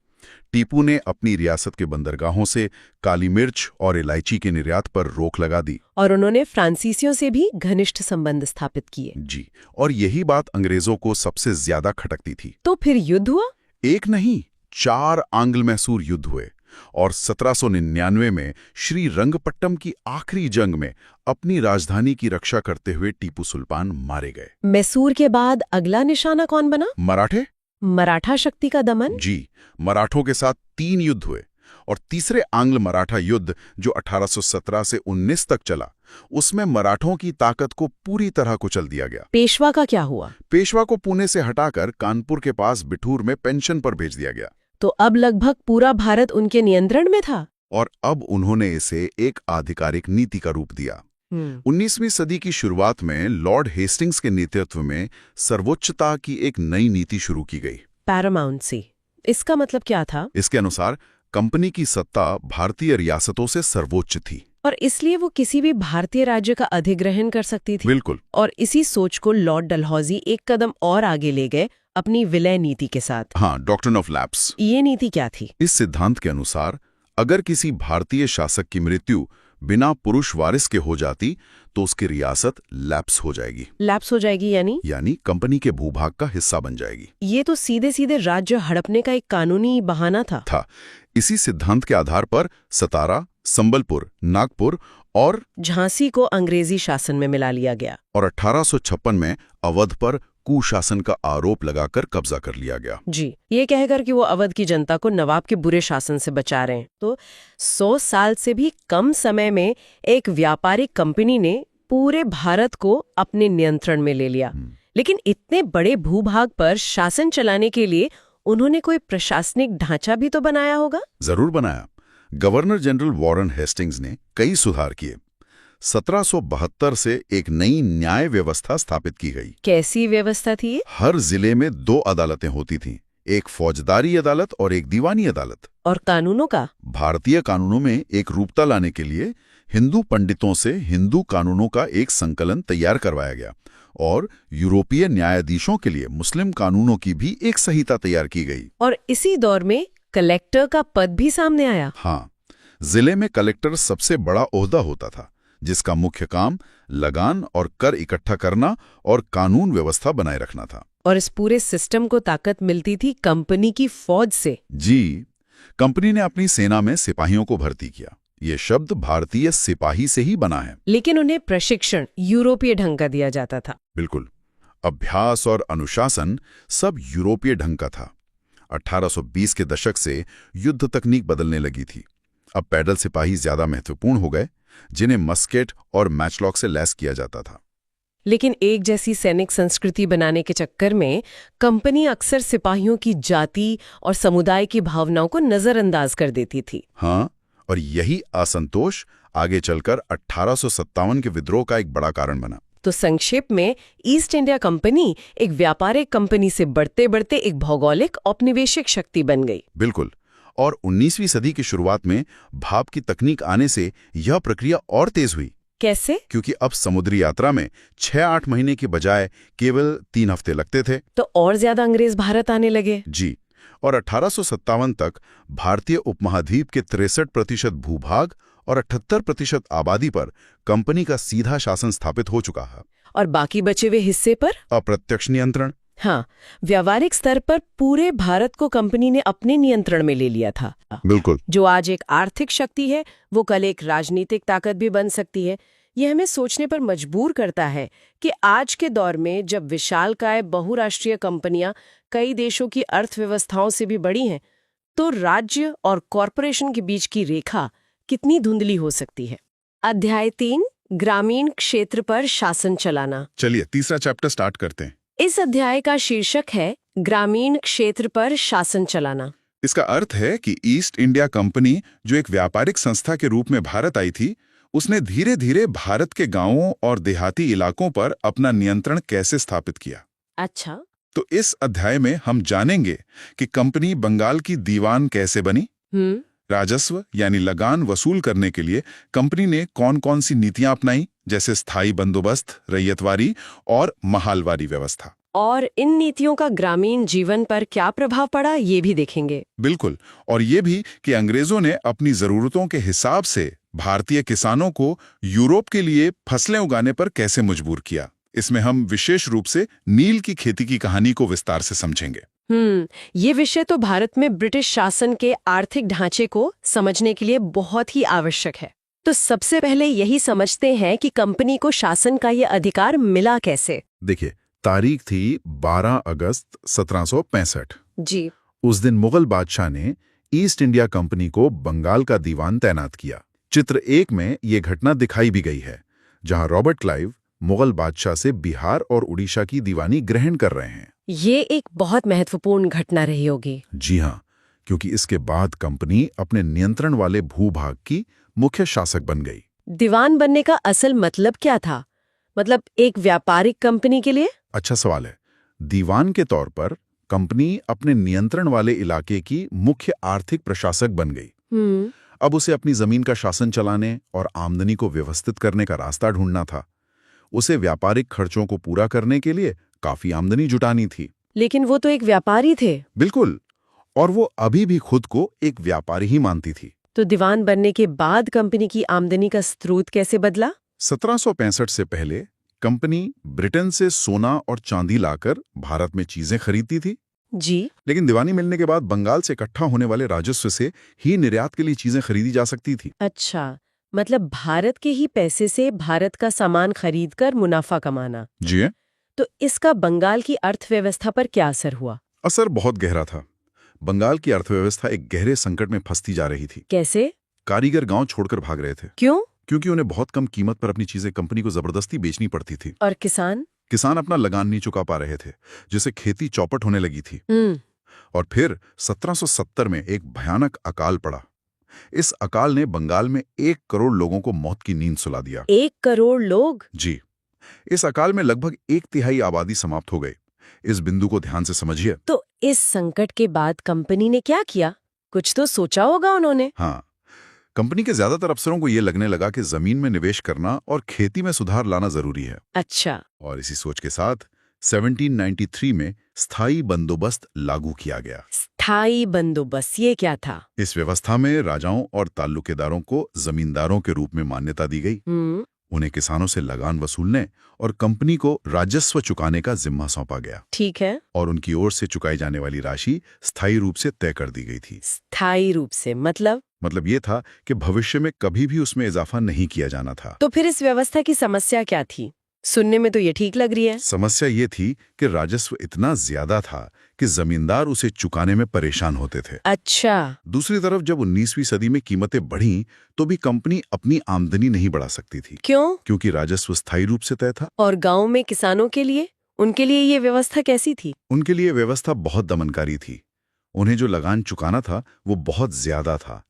टीपू ने अपनी रियासत के बंदरगाहों से काली मिर्च और इलायची के निर्यात पर रोक लगा दी। और उन्होंने फ्रांसीसियों से भी घनिष्ठ संबंध स्थापित किए। जी, और यही बात अंग्रेजों को सबसे ज्यादा खटकती थी। तो फिर युद्ध हुआ? एक नहीं, 4 आंग्ल मैसूर युद्ध हुए और 1799 में श्री रंगपट्टम की आखिरी जंग में अपनी राजधानी की रक्षा करते हुए टीपू सुल्तान मारे गए। मैसूर के बाद अगला निशाना कौन बना? मराठे। मराठा शक्ति का दमन? जी, मराठों के साथ 3 युद्ध हुए और तीसरे आंग्ल मराठा युद्ध जो 1817 से 19 तक चला, उसमें मराठों की ताकत को पूरी तरह कुचल दिया गया। पेशवा का क्या हुआ? पेशवा को पुणे से हटाकर कानपुर के पास बिठूर में पेंशन पर भेज दिया गया। तो अब लगभग पूरा भारत उनके नियंत्रण में था। और अब उन्होंने इसे एक आधिकारिक नीति का रूप दिया। 19वीं सदी की शुरुआत में लॉर्ड हेस्टिंग्स के नेतृत्व में सर्वोच्चता की एक नई नीति शुरू की गई, पैरामाउंसी। इसका मतलब क्या था? इसके अनुसार कंपनी की सत्ता भारतीय रियासतों से सर्वोच्च थी और इसलिए वो किसी भी भारतीय राज्य का अधिग्रहण कर सकती थी। बिल्कुल। और इसी सोच को लॉर्ड डलहौजी एक कदम और आगे ले गए अपनी विलय नीति के साथ। हाँ, डॉक्ट्रिन ऑफ लैप्स। ये नीति क्या थी? इस सिद्धांत के अनुसार अगर किसी भारतीय शासक की मृत्यु बिना पुरुष वारिस के हो जाती तो उसकी रियासत लैप्स हो जाएगी। लैप्स हो जाएगी यानी कंपनी के भूभाग का हिस्सा बन जाएगी। ये तो सीधे सीधे राज्य हड़पने का एक कानूनी बहाना था। इसी सिद्धांत के आधार पर सतारा, संबलपुर, नागपुर और झांसी को अंग्रेजी शासन में मिला लिया गया और 1856 में अवध पर कुशासन का आरोप लगाकर कब्जा कर लिया गया। जी, ये कहकर कि वो अवध की जनता को नवाब के बुरे शासन से बचा रहे हैं। तो 100 साल से भी कम समय में एक व्यापारिक कंपनी ने पूरे भारत को अपने नियंत्रण में ले लिया। लेकिन इतने बड़े भूभाग पर शासन चलाने के लिए उन्होंने कोई प्रशासनिक ढांचा भी तो बनाया होगा। जरूर बनाया। गवर्नर जनरल वॉरेन हेस्टिंग्स ने कई सुधार किए। 1772 से एक नई न्याय व्यवस्था स्थापित की गई। कैसी व्यवस्था थी? हर जिले में 2 अदालतें होती थीं, एक फौजदारी अदालत और एक दीवानी अदालत। और कानूनों का? भारतीय कानूनों में एक रूपता लाने के लिए हिंदू पंडितों से हिंदू कानूनों का एक संकलन तैयार करवाया गया और यूरोपीय न्यायाधीशों के लिए मुस्लिम कानूनों की भी एक संहिता तैयार की गई। और इसी दौर में कलेक्टर का पद भी सामने आया। हाँ, जिले में कलेक्टर सबसे बड़ा ओहदा होता था, जिसका मुख्य काम लगान और कर इकट्ठा करना और कानून व्यवस्था बनाए रखना था। और इस पूरे सिस्टम को ताकत मिलती थी कंपनी की फौज से। जी, कंपनी ने अपनी सेना में सिपाहियों को भर्ती किया। ये शब्द भारतीय सिपाही से ही बना है। लेकिन उन्हें प्रशिक्षण यूरोपीय ढंग का दिया जाता था। बिल्कुल, अभ्यास और अनुशासन सब यूरोपीय ढंग का था। 1820 के दशक से युद्ध तकनीक बदलने लगी थी। अब पैदल सिपाही ज्यादा महत्वपूर्ण हो गए, जिन्हें मस्केट और मैचलॉक से लैस किया जाता था। लेकिन एक जैसी सैनिक संस्कृति बनाने के चक्कर में कंपनी अक्सर सिपाहियों की जाति और समुदाय की भावनाओं को नजरअंदाज कर देती थी। हाँ, और यही असंतोष आगे चलकर 1857 के विद्रोह का एक बड़ा कारण बना। तो संक्षेप में ईस्ट इंडिया कंपनी एक व्यापारिक कंपनी से बढ़ते बढ़ते एक भौगोलिक औपनिवेशिक शक्ति बन गई। बिल्कुल, और 19वीं सदी की शुरुआत में भाप की तकनीक आने से यह प्रक्रिया और तेज हुई। कैसे? क्योंकि अब समुद्री यात्रा में 6-8 महीने के बजाय केवल 3 हफ्ते लगते थे। तो और ज्यादा अंग्रेज भारत आने लगे। जी, और 1857 तक भारतीय उपमहाद्वीप के 63% भूभाग और 78% आबादी पर कंपनी का सीधा शासन स्थापित हो चुका है। और बाकी बचे हुए हिस्से पर अप्रत्यक्ष नियंत्रण। हाँ, व्यावहारिक स्तर पर पूरे भारत को कंपनी ने अपने नियंत्रण में ले लिया था। बिल्कुल। जो आज एक आर्थिक शक्ति है, वो कल एक राजनीतिक ताकत भी बन सकती है। यह हमें सोचने पर मजबूर करता है कि आज के दौर में जब विशालकाय बहुराष्ट्रीय कंपनियां कई देशों की अर्थव्यवस्थाओं से भी बड़ी हैं, तो राज्य और कॉरपोरेशन के बीच की रेखा कितनी धुंधली हो सकती है। अध्याय 3, ग्रामीण क्षेत्र पर शासन चलाना। चलिए तीसरा चैप्टर स्टार्ट करते हैं। इस अध्याय का शीर्षक है ग्रामीण क्षेत्र पर शासन चलाना। इसका अर्थ है कि ईस्ट इंडिया कंपनी, जो एक व्यापारिक संस्था के रूप में भारत आई थी, उसने धीरे धीरे भारत के गांवों और देहाती इलाकों पर अपना नियंत्रण कैसे स्थापित किया। अच्छा, तो इस अध्याय में हम जानेंगे कि कंपनी बंगाल की दीवान कैसे बनी, राजस्व यानी लगान वसूल करने के लिए कंपनी ने कौन कौन सी नीतियां अपनाई, जैसे स्थायी बंदोबस्त, रैयतवारी और महालवारी व्यवस्था। और इन नीतियों का ग्रामीण जीवन पर क्या प्रभाव पड़ा, ये भी देखेंगे। बिल्कुल, और ये भी कि अंग्रेजों ने अपनी जरूरतों के हिसाब से भारतीय किसानों को यूरोप के लिए फसलें उगाने पर कैसे मजबूर किया। इसमें हम विशेष रूप से नील की खेती की कहानी को विस्तार से समझेंगे। ये विषय तो भारत में ब्रिटिश शासन के आर्थिक ढांचे को समझने के लिए बहुत ही आवश्यक है। तो सबसे पहले यही समझते हैं कि कंपनी को शासन का ये अधिकार मिला कैसे। देखिए, तारीख थी 12 अगस्त 1765। जी। उस दिन मुगल बादशाह ने ईस्ट इंडिया कंपनी को बंगाल का दीवान तैनात किया। चित्र 1 में ये घटना दिखाई भी गई है, जहां रॉबर्ट क्लाइव मुगल बादशाह से बिहार और उड़ीसा की दीवानी ग्रहण कर रहे हैं। ये एक बहुत महत्वपूर्ण घटना रही होगी। जी हाँ, क्योंकि इसके बाद कंपनी अपने नियंत्रण वाले भूभाग की मुख्य शासक बन गई। दीवान बनने का असल मतलब क्या था? मतलब एक व्यापारिक कंपनी के लिए? अच्छा सवाल है। दीवान के तौर पर कंपनी अपने नियंत्रण वाले इलाके की मुख्य आर्थिक प्रशासक बन गई। अब उसे अपनी जमीन का शासन चलाने और आमदनी को व्यवस्थित करने का रास्ता ढूंढना था। उसे व्यापारिक खर्चों को पूरा करने के लिए काफी आमदनी जुटानी थी। लेकिन वो तो एक व्यापारी थे। बिल्कुल, और वो अभी भी खुद को एक व्यापारी ही मानती थी। तो दीवान बनने के बाद कंपनी की आमदनी का स्रोत कैसे बदला? 1765 से पहले कंपनी ब्रिटेन से सोना और चांदी लाकर भारत में चीजें खरीदती थी। जी। लेकिन दीवानी मिलने के बाद बंगाल से इकट्ठा होने वाले राजस्व से ही निर्यात के लिए चीजें खरीदी जा सकती थी। अच्छा, मतलब भारत के ही पैसे से भारत का सामान खरीदकर मुनाफा कमाना। जी। तो इसका बंगाल की अर्थव्यवस्था पर क्या असर हुआ? असर बहुत गहरा था। बंगाल की अर्थव्यवस्था एक गहरे संकट में फंसती जा रही थी। कैसे? कारीगर गांव छोड़कर भाग रहे थे। क्यों? क्योंकि उन्हें बहुत कम कीमत पर अपनी चीजें कंपनी को जबरदस्ती बेचनी पड़ती थी। और किसान? किसान अपना लगान नहीं चुका पा रहे थे, जिससे खेती चौपट होने लगी थी। और फिर 1770 में एक भयानक अकाल पड़ा। इस अकाल ने बंगाल में 1 करोड़ लोगों को मौत की नींद सुला दिया। 1 करोड़ लोग? जी। इस अकाल में लगभग 1/3 आबादी समाप्त हो गई। इस बिंदु को ध्यान से समझिए। तो इस संकट के बाद कंपनी ने क्या किया? कुछ तो सोचा होगा उन्होंने। हाँ, कंपनी के ज्यादातर अफसरों को ये लगने लगा कि जमीन में निवेश करना और खेती में सुधार लाना जरूरी है। अच्छा। और इसी सोच के साथ 1793 में स्थायी बंदोबस्त लागू किया गया। स्थायी बंदोबस्त, ये क्या था? इस व्यवस्था में राजाओं और ताल्लुकेदारों को जमींदारों के रूप में मान्यता दी गई। उन्हें किसानों से लगान वसूलने और कंपनी को राजस्व चुकाने का जिम्मा सौंपा गया। ठीक है। और उनकी ओर से चुकाई जाने वाली राशि स्थायी रूप से तय कर दी गई थी। स्थायी रूप से मतलब ये था कि भविष्य में कभी भी उसमें इजाफा नहीं किया जाना था। तो फिर इस व्यवस्था की समस्या क्या थी? सुनने में तो ये ठीक लग रही है। समस्या ये थी कि राजस्व इतना ज्यादा था कि जमींदार उसे चुकाने में परेशान होते थे। अच्छा। दूसरी तरफ जब 19वीं सदी में कीमतें बढ़ीं, तो भी कंपनी अपनी आमदनी नहीं बढ़ा सकती थी। क्यों? क्योंकि राजस्व स्थायी रूप से तय था। और गांव में किसानों के लिए, उनके लिए ये व्यवस्था कैसी थी? उनके लिए व्यवस्था बहुत दमनकारी थी। उन्हें जो लगान चुकाना था वो बहुत ज्यादा था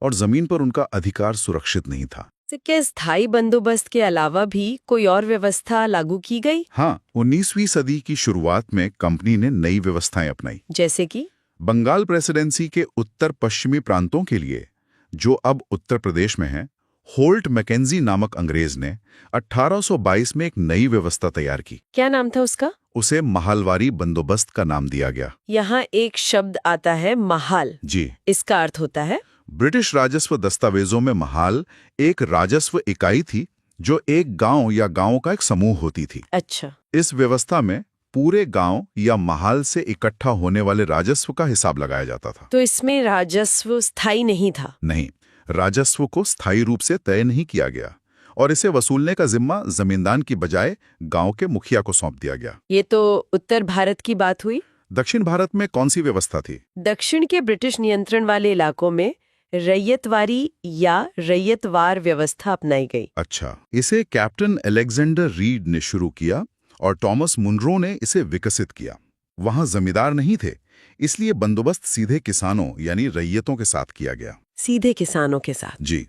और जमीन पर उनका अधिकार सुरक्षित नहीं था। क्या स्थायी बंदोबस्त के अलावा भी कोई और व्यवस्था लागू की गई? हाँ, 19वीं सदी की शुरुआत में कंपनी ने नई व्यवस्थाएं अपनाई। जैसे कि बंगाल प्रेसिडेंसी के उत्तर पश्चिमी प्रांतों के लिए, जो अब उत्तर प्रदेश में है, होल्ट मैकेंजी नामक अंग्रेज ने 1822 में एक नई व्यवस्था तैयार की। क्या नाम था उसका? उसे महालवारी बंदोबस्त का नाम दिया गया। यहाँ एक शब्द आता है, महाल। जी। इसका अर्थ होता है? ब्रिटिश राजस्व दस्तावेजों में महाल एक राजस्व इकाई थी जो एक गांव या गांवों का एक समूह होती थी। अच्छा। इस व्यवस्था में पूरे गांव या महाल से इकट्ठा होने वाले राजस्व का हिसाब लगाया जाता था। तो इसमें राजस्व स्थायी नहीं था? नहीं, राजस्व को स्थायी रूप से तय नहीं किया गया और इसे वसूलने का जिम्मा जमींदार की बजाय गांव के मुखिया को सौंप दिया गया। ये तो उत्तर भारत की बात हुई। दक्षिण भारत में कौन सी व्यवस्था थी? दक्षिण के ब्रिटिश नियंत्रण वाले इलाकों में रैयतवारी या रैयतवार व्यवस्था अपनाई गई। अच्छा, इसे कैप्टन अलेक्जेंडर रीड ने शुरू किया और टॉमस मुनरो ने इसे विकसित किया। वहां जमींदार नहीं थे, इसलिए बंदोबस्त सीधे किसानों यानी रैयतों के साथ किया गया। सीधे किसानों के साथ? जी,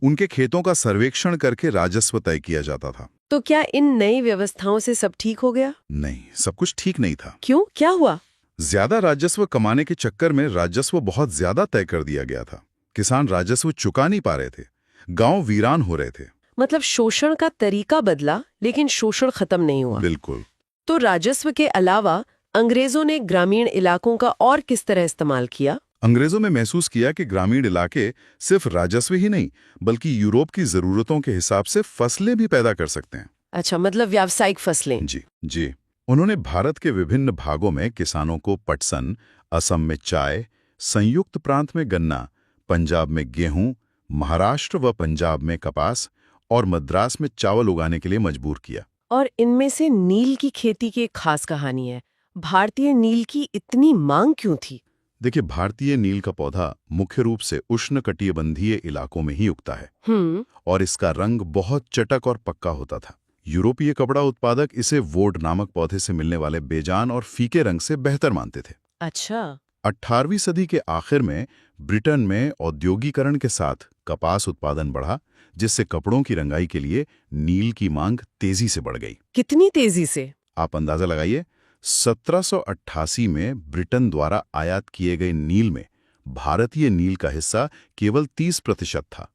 उनके खेतों का सर्वेक्षण करके राजस्व तय किया जाता था। तो क्या इन नई व्यवस्थाओं से सब ठीक हो गया? नहीं, सब कुछ ठीक नहीं था। क्यों? क्या हुआ? ज्यादा राजस्व कमाने के चक्कर में राजस्व बहुत ज्यादा तय कर दिया गया था। किसान राजस्व चुका नहीं पा रहे थे, गांव वीरान हो रहे थे। मतलब शोषण का तरीका बदला, लेकिन शोषण खत्म नहीं हुआ। बिल्कुल। तो राजस्व के अलावा अंग्रेजों ने ग्रामीण इलाकों का और किस तरह इस्तेमाल किया? अंग्रेजों ने महसूस किया कि ग्रामीण इलाके सिर्फ राजस्व ही नहीं, बल्कि यूरोप की जरूरतों के हिसाब से फसलें भी पैदा कर सकते हैं। अच्छा, मतलब व्यावसायिक फसलें। जी। उन्होंने भारत के विभिन्न भागों में किसानों को पटसन, असम में चाय, संयुक्त प्रांत में गन्ना, पंजाब में गेहूं, महाराष्ट्र व पंजाब में कपास और मद्रास में चावल उगाने के लिए मजबूर किया। और इनमें से नील की खेती की एक खास कहानी है। भारतीय नील की इतनी मांग क्यों थी? देखिए, भारतीय नील का पौधा मुख्य रूप से उष्णकटिबंधीय इलाकों में ही उगता है और इसका रंग बहुत चटक और पक्का होता था। यूरोपीय कपड़ा उत्पादक इसे वोड नामक पौधे से मिलने वाले बेजान और फीके रंग से बेहतर मानते थे। अच्छा। 18वीं सदी के आखिर में ब्रिटेन में औद्योगिकरण के साथ कपास उत्पादन बढ़ा, जिससे कपड़ों की रंगाई के लिए नील की मांग तेजी से बढ़ गई। कितनी तेजी से? आप अंदाजा लगाइए। 1788 में ब्रिटेन द्वारा आयात किए गए नील में भारतीय नील का हिस्सा केवल 30% था,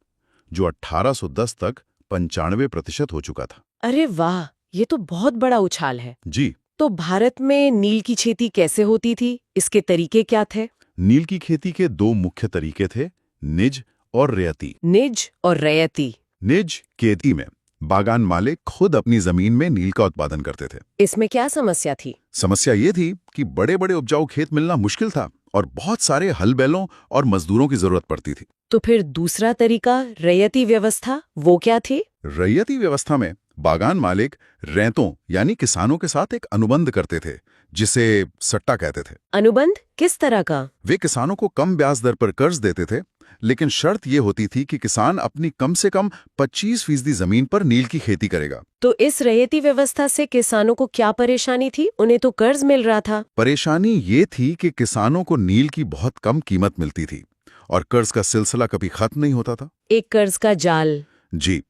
जो 1810 तक 95% हो चुका था। अरे वाह, ये तो बहुत बड़ा उछाल है। जी। तो भारत में नील की खेती कैसे होती थी? इसके तरीके क्या थे? नील की खेती के दो मुख्य तरीके थे, निज और रैयती। निज और रैयती। निज खेती में बागान मालिक खुद अपनी जमीन में नील का उत्पादन करते थे। इसमें क्या समस्या थी? समस्या ये थी कि बड़े बड़े उपजाऊ खेत मिलना मुश्किल था और बहुत सारे हल बैलों और मजदूरों की जरूरत पड़ती थी। तो फिर दूसरा तरीका, रैयती व्यवस्था, वो क्या थी? रैयती व्यवस्था में बागान मालिक रैयतों यानी किसानों के साथ एक अनुबंध करते थे, जिसे सट्टा कहते थे। अनुबंध किस तरह का? वे किसानों को कम ब्याज दर पर कर्ज देते थे, लेकिन शर्त ये होती थी कि किसान अपनी कम से कम 25% जमीन पर नील की खेती करेगा। तो इस रैयती व्यवस्था से किसानों को क्या परेशानी थी? उन्हें तो कर्ज मिल रहा था। परेशानी ये थी कि किसानों को नील की बहुत कम कीमत मिलती थी और कर्ज का सिलसिला कभी खत्म नहीं होता था। एक कर्ज का जाल। जी।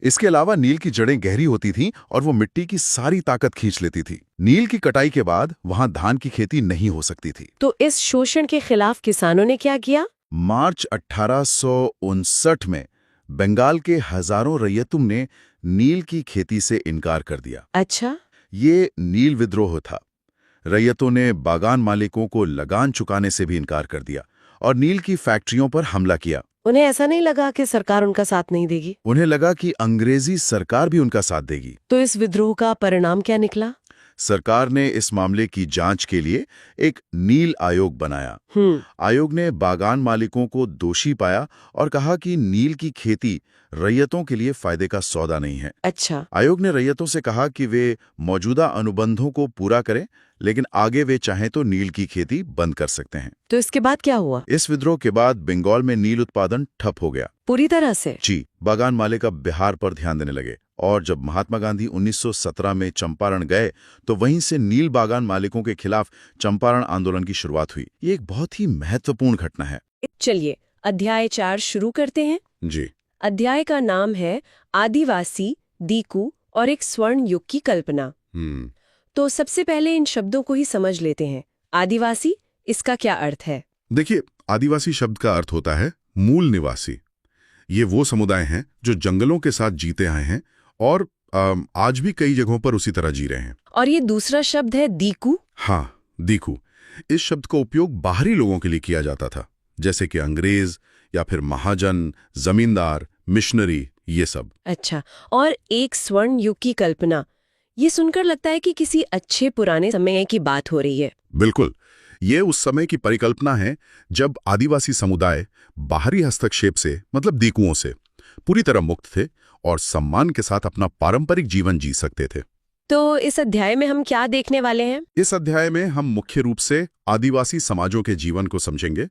इसके अलावा नील की जड़ें गहरी होती थीं और वो मिट्टी की सारी ताकत खींच लेती थी। नील की कटाई के बाद वहां धान की खेती नहीं हो सकती थी। तो इस शोषण के खिलाफ किसानों ने क्या किया? मार्च 1859 में बंगाल के हजारों रैयतों ने नील की खेती से इनकार कर दिया। अच्छा। ये नील विद्रोह था। रैयतों ने बागान मालिकों को लगान चुकाने से भी इनकार कर दिया और नील की फैक्ट्रियों पर हमला किया। उन्हें ऐसा नहीं लगा कि सरकार उनका साथ नहीं देगी? उन्हें लगा कि अंग्रेजी सरकार भी उनका साथ देगी। तो इस विद्रोह का परिणाम क्या निकला? सरकार ने इस मामले की जांच के लिए एक नील आयोग बनाया। आयोग ने बागान मालिकों को दोषी पाया और कहा कि नील की खेती रैयतों के लिए फायदे का सौदा नहीं है। अच्छा। आयोग ने रैयतों से कहा कि वे मौजूदा अनुबंधों को पूरा करें, लेकिन आगे वे चाहें तो नील की खेती बंद कर सकते हैं। तो इसके बाद क्या हुआ? इस विद्रोह के बाद बंगाल में नील उत्पादन ठप हो गया। पूरी तरह से? जी, बागान मालिक अब बिहार पर ध्यान देने लगे और जब महात्मा गांधी 1917 में चंपारण गए तो वहीं से नील बागान मालिकों के खिलाफ चंपारण आंदोलन की शुरुआत हुई। ये एक बहुत ही महत्वपूर्ण घटना है। चलिए अध्याय 4 शुरू करते हैं। जी। अध्याय का नाम है आदिवासी, दीकू और एक स्वर्ण युग की कल्पना। तो सबसे पहले इन शब्दों को ही समझ लेते हैं। आदिवासी, इसका क्या अर्थ है? देखिए, आदिवासी शब्द का अर्थ होता है मूल निवासी। ये वो समुदाय हैं जो जंगलों के साथ जीते आए हैं और आज भी कई जगहों पर उसी तरह जी रहे हैं। और ये दूसरा शब्द है दीकू? हाँ, दीकू। इस शब्द का उपयोग बाहरी लोगों के लिए किया जाता था, जैसे कि अंग्रेज या फिर महाजन, जमींदार, मिशनरी, ये सब। अच्छा। और एक स्वर्ण युग की कल्पना, ये सुनकर लगता है कि किसी अच्छे पुराने समय की बात हो रही है। बिल्कुल, ये उस समय की परिकल्पना है जब आदिवासी समुदाय बाहरी हस्तक्षेप से, मतलब दीकुओं से, पूरी तरह मुक्त थे और सम्मान के साथ अपना पारंपरिक जीवन जी सकते थे। तो इस अध्याय में हम क्या देखने वाले हैं? इस अध्याय में हम मुख्य रूप से आदिवासी समाजों के जीवन को समझेंगे,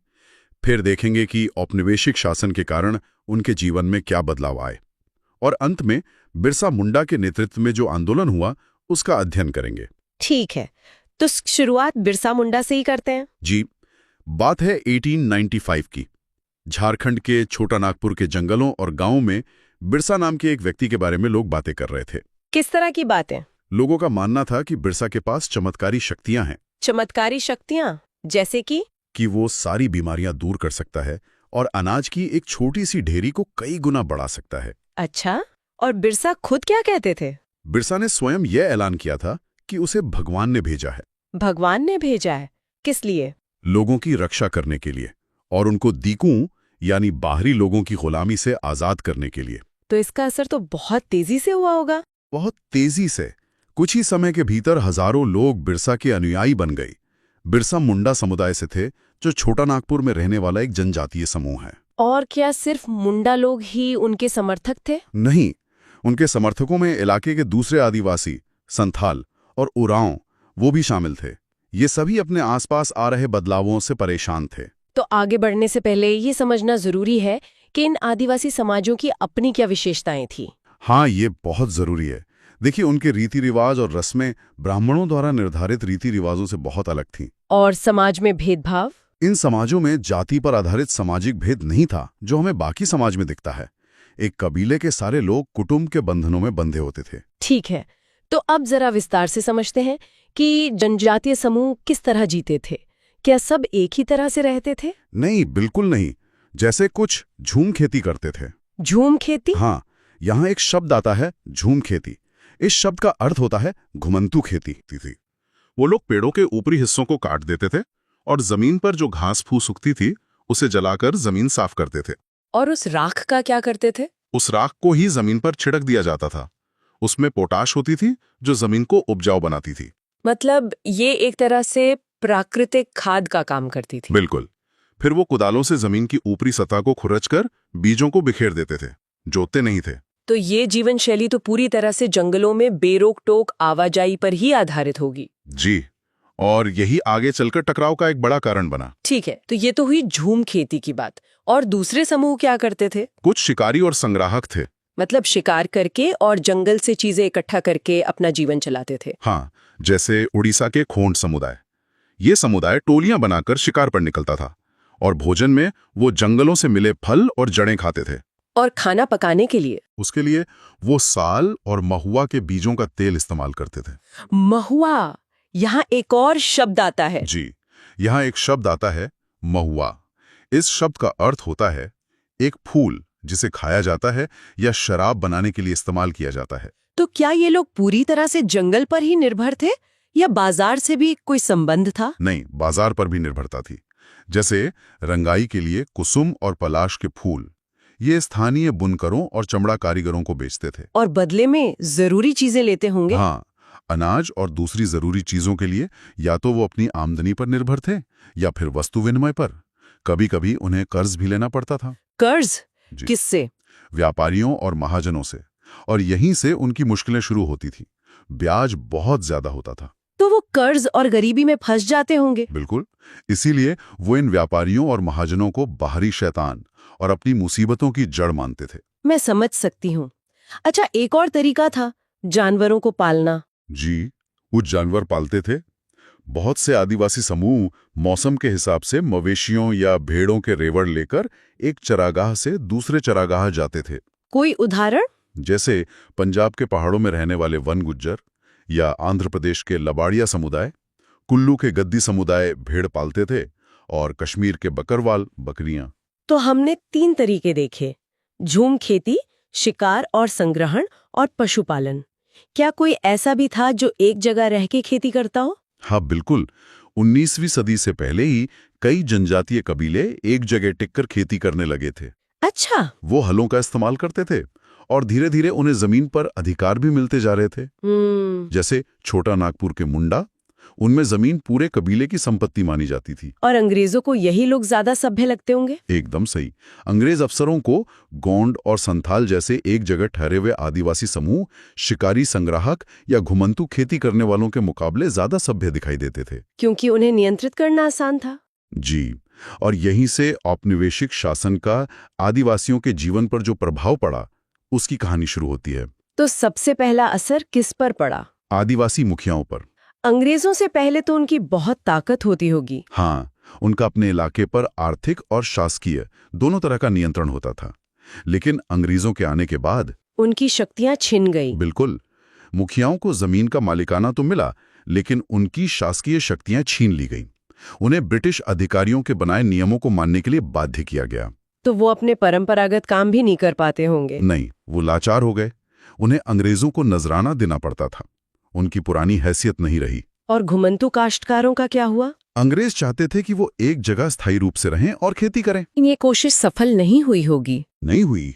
फिर देखेंगे कि औपनिवेशिक शासन के कारण उनके जीवन में क्या बदलाव आए, और अंत में बिरसा मुंडा के नेतृत्व में जो आंदोलन हुआ उसका अध्ययन करेंगे। ठीक है, तो शुरुआत बिरसा मुंडा से ही करते हैं। जी, बात है 1895 की। झारखंड के छोटा नागपुर के जंगलों और गांवों में बिरसा नाम के एक व्यक्ति के बारे में लोग बातें कर रहे थे। किस तरह की बातें? लोगों का मानना था कि बिरसा के पास चमत्कारी शक्तियां हैं। चमत्कारी शक्तियां? जैसे कि वो सारी बीमारियां दूर कर सकता है और अनाज की एक छोटी सी ढेरी को कई गुना बढ़ा सकता है। अच्छा, और बिरसा खुद क्या कहते थे? बिरसा ने स्वयं यह ऐलान किया था कि उसे भगवान ने भेजा है। भगवान ने भेजा है? किस लिए? लोगों की रक्षा करने के लिए और उनको दीकू यानी बाहरी लोगों की गुलामी से आजाद करने के लिए। तो इसका असर तो बहुत तेजी से हुआ होगा। बहुत तेजी से। कुछ ही समय के भीतर हजारों लोग बिरसा के अनुयायी बन गए। बिरसा मुंडा समुदाय से थे, जो छोटा नागपुर में रहने वाला एक जनजातीय समूह है। और क्या सिर्फ मुंडा लोग ही उनके समर्थक थे? नहीं, उनके समर्थकों में इलाके के दूसरे आदिवासी, संथाल और उरांव, वो भी शामिल थे। ये सभी अपने आसपास आ रहे बदलावों से परेशान थे। तो आगे बढ़ने से पहले ये समझना जरूरी है कि इन आदिवासी समाजों की अपनी क्या विशेषताएं थी। हाँ, ये बहुत जरूरी है। देखिए, उनके रीति रिवाज और रस्में ब्राह्मणों द्वारा निर्धारित रीति रिवाजों से बहुत अलग थीं। और समाज में भेदभाव? इन समाजों में जाति पर आधारित सामाजिक भेद नहीं था, जो हमें बाकी समाज में दिखता है। एक कबीले के सारे लोग कुटुंब के बंधनों में बंधे होते थे। ठीक है, तो अब जरा विस्तार से समझते हैं कि जनजातीय समूह किस तरह जीते थे। क्या सब एक ही तरह से रहते थे? नहीं, बिल्कुल नहीं। जैसे कुछ झूम खेती करते थे। झूम खेती? हाँ, यहाँ एक शब्द आता है, झूम खेती। इस शब्द का अर्थ होता है घुमंतू खेती थी। वो लोग पेड़ों के ऊपरी हिस्सों को काट देते थे और जमीन पर जो घास फूस उगती थी उसे जलाकर जमीन साफ करते थे। और उस राख का क्या करते थे? उस राख को ही जमीन पर छिड़क दिया जाता था। उसमें पोटाश होती थी जो जमीन को उपजाऊ बनाती थी। मतलब ये एक तरह से प्राकृतिक खाद का काम करती थी। बिल्कुल। फिर वो कुदालों से जमीन की ऊपरी सतह को खुरचकर बीजों को बिखेर देते थे, जोतते नहीं थे। तो ये जीवन शैली तो पूरी तरह से जंगलों में बेरोक टोक आवाजाही पर ही आधारित होगी। जी, और यही आगे चलकर टकराव का एक बड़ा कारण बना। ठीक है, तो ये तो हुई झूम खेती की बात। और दूसरे समूह क्या करते थे? कुछ शिकारी और संग्राहक थे। मतलब शिकार करके और जंगल से चीजें इकट्ठा करके अपना जीवन चलाते थे। हाँ, जैसे उड़ीसा के खोंड समुदाय। ये समुदाय टोलियां बनाकर शिकार पर निकलता था और भोजन में वो जंगलों से मिले फल और जड़ें खाते थे। और खाना पकाने के लिए? उसके लिए वो साल और महुआ के बीजों का तेल इस्तेमाल करते थे। महुआ, यहाँ एक और शब्द आता है। जी, यहाँ एक शब्द आता है, महुआ। इस शब्द का अर्थ होता है एक फूल जिसे खाया जाता है या शराब बनाने के लिए इस्तेमाल किया जाता है। तो क्या ये लोग पूरी तरह से जंगल पर ही निर्भर थे या बाजार से भी कोई संबंध था? नहीं, बाजार पर भी निर्भरता थी। जैसे रंगाई के लिए कुसुम और पलाश के फूल ये स्थानीय बुनकरों और चमड़ा कारीगरों को बेचते थे। और बदले में जरूरी चीजें लेते होंगे? हाँ, अनाज और दूसरी जरूरी चीजों के लिए या तो वो अपनी आमदनी पर निर्भर थे या फिर वस्तु विनिमय पर। कभी कभी उन्हें कर्ज भी लेना पड़ता था। कर्ज? जी। किससे? व्यापारियों और महाजनों से। और यहीं से उनकी मुश्किलें शुरू होती थी। ब्याज बहुत ज्यादा होता था। तो वो कर्ज और गरीबी में फंस जाते होंगे। बिल्कुल, इसीलिए वो इन व्यापारियों और महाजनों को बाहरी शैतान और अपनी मुसीबतों की जड़ मानते थे। मैं समझ सकती हूँ। अच्छा, एक और तरीका था जानवरों को पालना। जी, वो जानवर पालते थे। बहुत से आदिवासी समूह मौसम के हिसाब से मवेशियों या भेड़ों के रेवड़ लेकर एक चरागाह से दूसरे चरागाह जाते थे। कोई उदाहरण? जैसे पंजाब के पहाड़ों में रहने वाले वन गुज्जर या आंध्र प्रदेश के लबाड़िया समुदाय, कुल्लू के गद्दी समुदाय भेड़ पालते थे और कश्मीर के बकरवाल बकरियां। तो हमने 3 तरीके देखे, झूम खेती, शिकार और संग्रहण और पशुपालन। क्या कोई ऐसा भी था जो एक जगह रह के खेती करता हो? हाँ बिल्कुल, 19वीं सदी से पहले ही कई जनजातीय कबीले एक जगह टिककर खेती करने लगे थे। अच्छा। वो हलों का इस्तेमाल करते थे और धीरे धीरे उन्हें जमीन पर अधिकार भी मिलते जा रहे थे। जैसे छोटा नागपुर के मुंडा, उनमें जमीन पूरे कबीले की संपत्ति मानी जाती थी। और अंग्रेजों को यही लोग ज्यादा सभ्य लगते होंगे? एकदम सही। अंग्रेज अफसरों को गोंड और संथाल जैसे एक जगह ठहरे हुए आदिवासी समूह शिकारी, संग्राहक या घुमंतू खेती करने वालों के मुकाबले ज्यादा सभ्य दिखाई देते थे, क्योंकि उन्हें नियंत्रित करना आसान था। जी, और यहीं से औपनिवेशिक शासन का आदिवासियों के जीवन पर जो प्रभाव पड़ा उसकी कहानी शुरू होती है। तो सबसे पहला असर किस पर पड़ा? आदिवासी मुखियाओं पर। अंग्रेजों से पहले तो उनकी बहुत ताकत होती होगी। हाँ, उनका अपने इलाके पर आर्थिक और शासकीय दोनों तरह का नियंत्रण होता था। लेकिन अंग्रेजों के आने के बाद उनकी शक्तियां छिन गई। बिल्कुल, मुखियाओं को जमीन का मालिकाना तो मिला, लेकिन उनकी शासकीय शक्तियां छीन ली गईं। उन्हें ब्रिटिश अधिकारियों के बनाए नियमों को मानने के लिए बाध्य किया गया। तो वो अपने परंपरागत काम भी नहीं कर पाते होंगे। नहीं, वो लाचार हो गए। उन्हें अंग्रेजों को नजराना देना पड़ता था। उनकी पुरानी हैसियत नहीं रही। और घुमंतू काश्तकारों का क्या हुआ? अंग्रेज चाहते थे कि वो एक जगह स्थायी रूप से रहें और खेती करें। ये कोशिश सफल नहीं हुई होगी। नहीं हुई।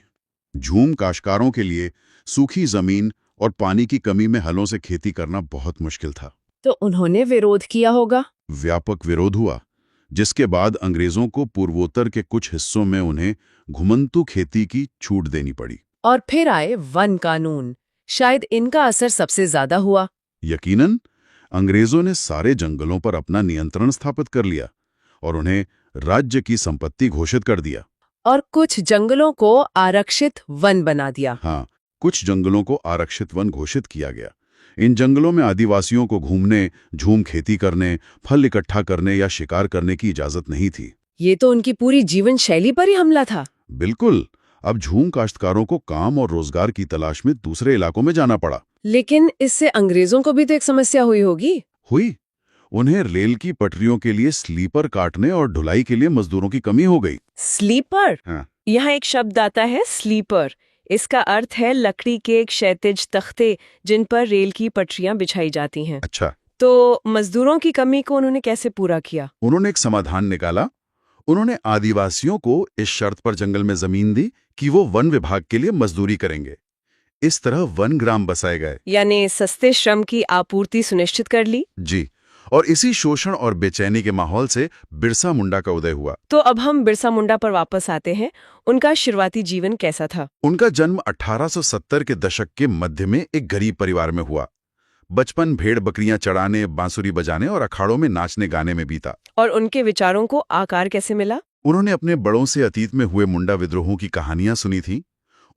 झूम काश्तकारों के लिए सूखी जमीन और पानी की कमी में हलों से खेती करना बहुत मुश्किल था। तो उन्होंने विरोध किया होगा। व्यापक विरोध हुआ, जिसके बाद अंग्रेजों को पूर्वोत्तर के कुछ हिस्सों में उन्हें घुमंतू खेती की छूट देनी पड़ी। और फिर आए वन कानून। शायद इनका असर सबसे ज्यादा हुआ। यकीनन, अंग्रेजों ने सारे जंगलों पर अपना नियंत्रण स्थापित कर लिया और उन्हें राज्य की संपत्ति घोषित कर दिया। और कुछ जंगलों को आरक्षित वन बना दिया। हाँ, कुछ जंगलों को आरक्षित वन घोषित किया गया। इन जंगलों में आदिवासियों को घूमने, झूम खेती करने, फल इकट्ठा करने या शिकार करने की इजाजत नहीं थी। ये तो उनकी पूरी जीवन शैली पर ही हमला था। बिल्कुल। अब झूम काश्तकारों को काम और रोजगार की तलाश में दूसरे इलाकों में जाना पड़ा। लेकिन इससे अंग्रेजों को भी तो एक समस्या हुई होगी। हुई। उन्हें रेल की पटरियों के लिए स्लीपर काटने और ढुलाई के लिए मजदूरों की कमी हो गई। स्लीपर? हाँ। यहाँ एक शब्द आता है स्लीपर। इसका अर्थ है लकड़ी के एक क्षैतिज तख्ते जिन पर रेल की पटरियां बिछाई जाती हैं। अच्छा। तो मजदूरों की कमी को उन्होंने कैसे पूरा किया? उन्होंने एक समाधान निकाला। उन्होंने आदिवासियों को इस शर्त पर जंगल में जमीन दी कि वो वन विभाग के लिए मजदूरी करेंगे। इस तरह वन ग्राम बसाए गए। यानी सस्ते श्रम की आपूर्ति सुनिश्चित कर ली। जी, और इसी शोषण और बेचैनी के माहौल से बिरसा मुंडा का उदय हुआ। तो अब हम बिरसा मुंडा पर वापस आते हैं। उनका शुरुआती जीवन कैसा था? उनका जन्म 1870 के दशक के मध्य में एक गरीब परिवार में हुआ। बचपन भेड़ बकरियां चढ़ाने, बांसुरी बजाने और अखाड़ों में नाचने गाने में बीता। और उनके विचारों को आकार कैसे मिला? उन्होंने अपने बड़ों से अतीत में हुए मुंडा विद्रोहों की कहानियां सुनी थी।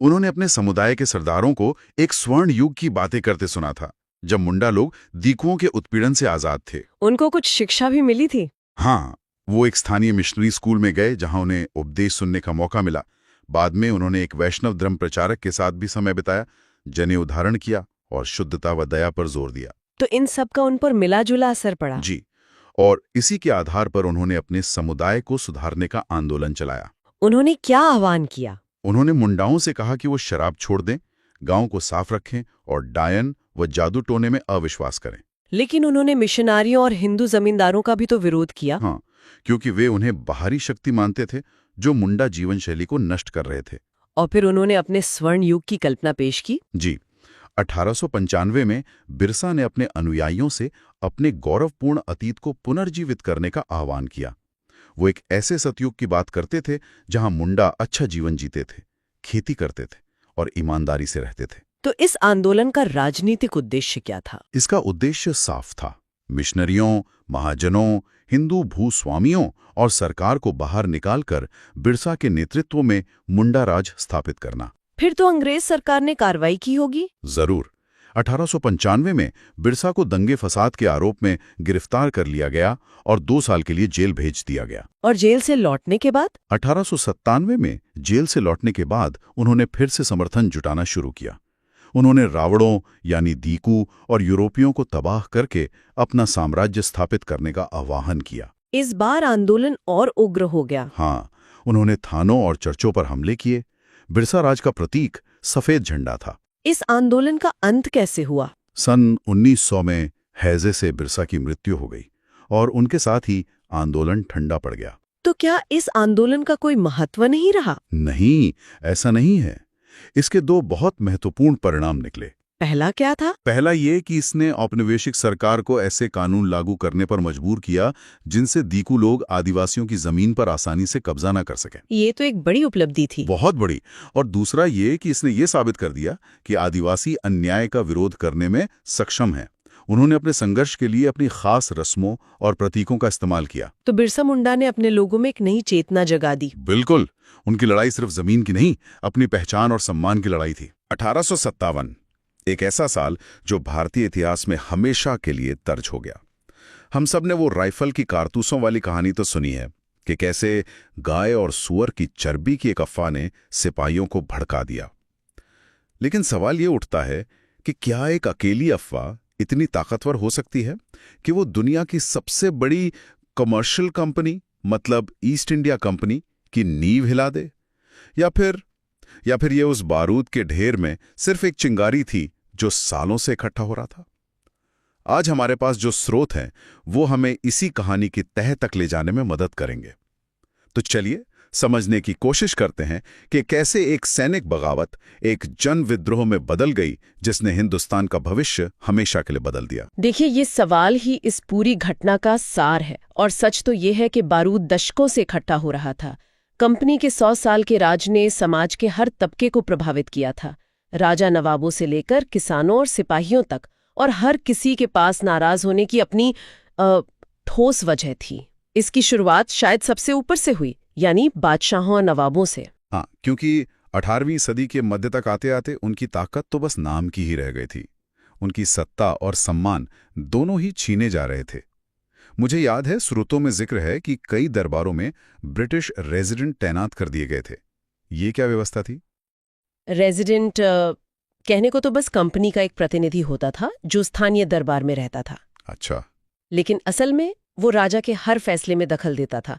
उन्होंने अपने समुदाय के सरदारों को एक स्वर्ण युग की बातें करते सुना था, जब मुंडा लोग दीकुओं के उत्पीड़न से आजाद थे। उनको कुछ शिक्षा भी मिली थी? हाँ, वो एक स्थानीय मिशनरी स्कूल में गए जहां उन्हें उपदेश सुनने का मौका मिला। बाद में उन्होंने एक वैष्णव धर्म प्रचारक के साथ भी समय बिताया, जनेऊ धारण किया और शुद्धता व दया पर जोर दिया। तो इन सब का उन पर मिला जुला असर पड़ा। जी, और इसी के आधार पर उन्होंने अपने समुदाय को सुधारने का आंदोलन चलाया। उन्होंने क्या आह्वान किया? उन्होंने मुंडाओं से कहा कि वो शराब छोड़ दें, गांव को साफ रखें और डायन व जादू टोने में अविश्वास करें। लेकिन उन्होंने मिशनारियों और हिंदू जमींदारों का भी तो विरोध किया। हाँ, क्योंकि वे उन्हें बाहरी शक्ति मानते थे जो मुंडा जीवन शैली को नष्ट कर रहे थे। और फिर उन्होंने अपने स्वर्ण युग की कल्पना पेश की। जी, 1895 में बिरसा ने अपने अनुयायियों से अपने गौरवपूर्ण अतीत को पुनर्जीवित करने का आह्वान किया। वो एक ऐसे सतयुग की बात करते थे जहां मुंडा अच्छा जीवन जीते थे, खेती करते थे और ईमानदारी से रहते थे। तो इस आंदोलन का राजनीतिक उद्देश्य क्या था? इसका उद्देश्य साफ था, मिशनरियों, महाजनों, हिंदू भूस्वामियों और सरकार को बाहर निकालकर बिरसा के नेतृत्व में मुंडा राज स्थापित करना। फिर तो अंग्रेज सरकार ने कार्रवाई की होगी। जरूर। 1895 में बिरसा को दंगे फसाद के आरोप में गिरफ्तार कर लिया गया और 2 साल के लिए जेल भेज दिया गया। और जेल से लौटने के बाद? 1897 में जेल से लौटने के बाद उन्होंने फिर से समर्थन जुटाना शुरू किया। उन्होंने रावणों यानी दीकू और यूरोपियों को तबाह करके अपना साम्राज्य स्थापित करने का आह्वान किया। इस बार आंदोलन और उग्र हो गया। हाँ, उन्होंने थानों और चर्चों पर हमले किए। बिरसा राज का प्रतीक सफेद झंडा था। इस आंदोलन का अंत कैसे हुआ? सन 1900 में हैजे से बिरसा की मृत्यु हो गई और उनके साथ ही आंदोलन ठंडा पड़ गया। तो क्या इस आंदोलन का कोई महत्व नहीं रहा? नहीं, ऐसा नहीं है। इसके 2 बहुत महत्वपूर्ण परिणाम निकले। पहला क्या था? पहला ये कि इसने औपनिवेशिक सरकार को ऐसे कानून लागू करने पर मजबूर किया जिनसे दीकू लोग आदिवासियों की जमीन पर आसानी से कब्जा न कर सकें। ये तो एक बड़ी उपलब्धि थी। बहुत बड़ी। और दूसरा ये कि इसने ये साबित कर दिया कि आदिवासी अन्याय का विरोध करने में सक्षम है। उन्होंने अपने संघर्ष के लिए अपनी खास रस्मों और प्रतीकों का इस्तेमाल किया। तो बिरसा मुंडा ने अपने लोगों में एक नई चेतना जगा दी। बिल्कुल। उनकी लड़ाई सिर्फ जमीन की नहीं, अपनी पहचान और सम्मान की लड़ाई थी। 1857 एक ऐसा साल जो भारतीय इतिहास में हमेशा के लिए दर्ज हो गया। हम सब ने वो राइफल की कारतूसों वाली कहानी तो सुनी है कि कैसे गाय और सूअर की चर्बी की एक अफवाह ने सिपाहियों को भड़का दिया। लेकिन सवाल ये उठता है कि क्या एक अकेली अफवाह इतनी ताकतवर हो सकती है कि वो दुनिया की सबसे बड़ी कमर्शियल कंपनी मतलब ईस्ट इंडिया कंपनी की नींव हिला दे? या फिर ये उस बारूद के ढेर में सिर्फ एक चिंगारी थी जो सालों से इकट्ठा हो रहा था? आज हमारे पास जो स्रोत हैं वो हमें इसी कहानी की तह तक ले जाने में मदद करेंगे। तो चलिए समझने की कोशिश करते हैं कि कैसे एक सैनिक बगावत एक जन विद्रोह में बदल गई जिसने हिंदुस्तान का भविष्य हमेशा के लिए बदल दिया। देखिए, ये सवाल ही इस पूरी घटना का सार है। और सच तो ये है कि बारूद दशकों से इकट्ठा हो रहा था। कंपनी के 100 साल के राज ने समाज के हर तबके को प्रभावित किया था। राजा नवाबों से लेकर किसानों और सिपाहियों तक, और हर किसी के पास नाराज होने की अपनी ठोस वजह थी। इसकी शुरुआत शायद सबसे ऊपर से हुई, यानी बादशाहों और नवाबों से। हाँ, क्योंकि 18वीं सदी के मध्य तक आते आते उनकी ताकत तो बस नाम की ही रह गई थी। उनकी सत्ता और सम्मान दोनों ही छीने जा रहे थे। मुझे याद है, स्रोतों में जिक्र है कि कई दरबारों में ब्रिटिश रेजिडेंट तैनात कर दिए गए थे। ये क्या व्यवस्था थी? रेजिडेंट कहने को तो बस कंपनी का एक प्रतिनिधि होता था जो स्थानीय दरबार में रहता था। अच्छा। लेकिन असल में वो राजा के हर फैसले में दखल देता था,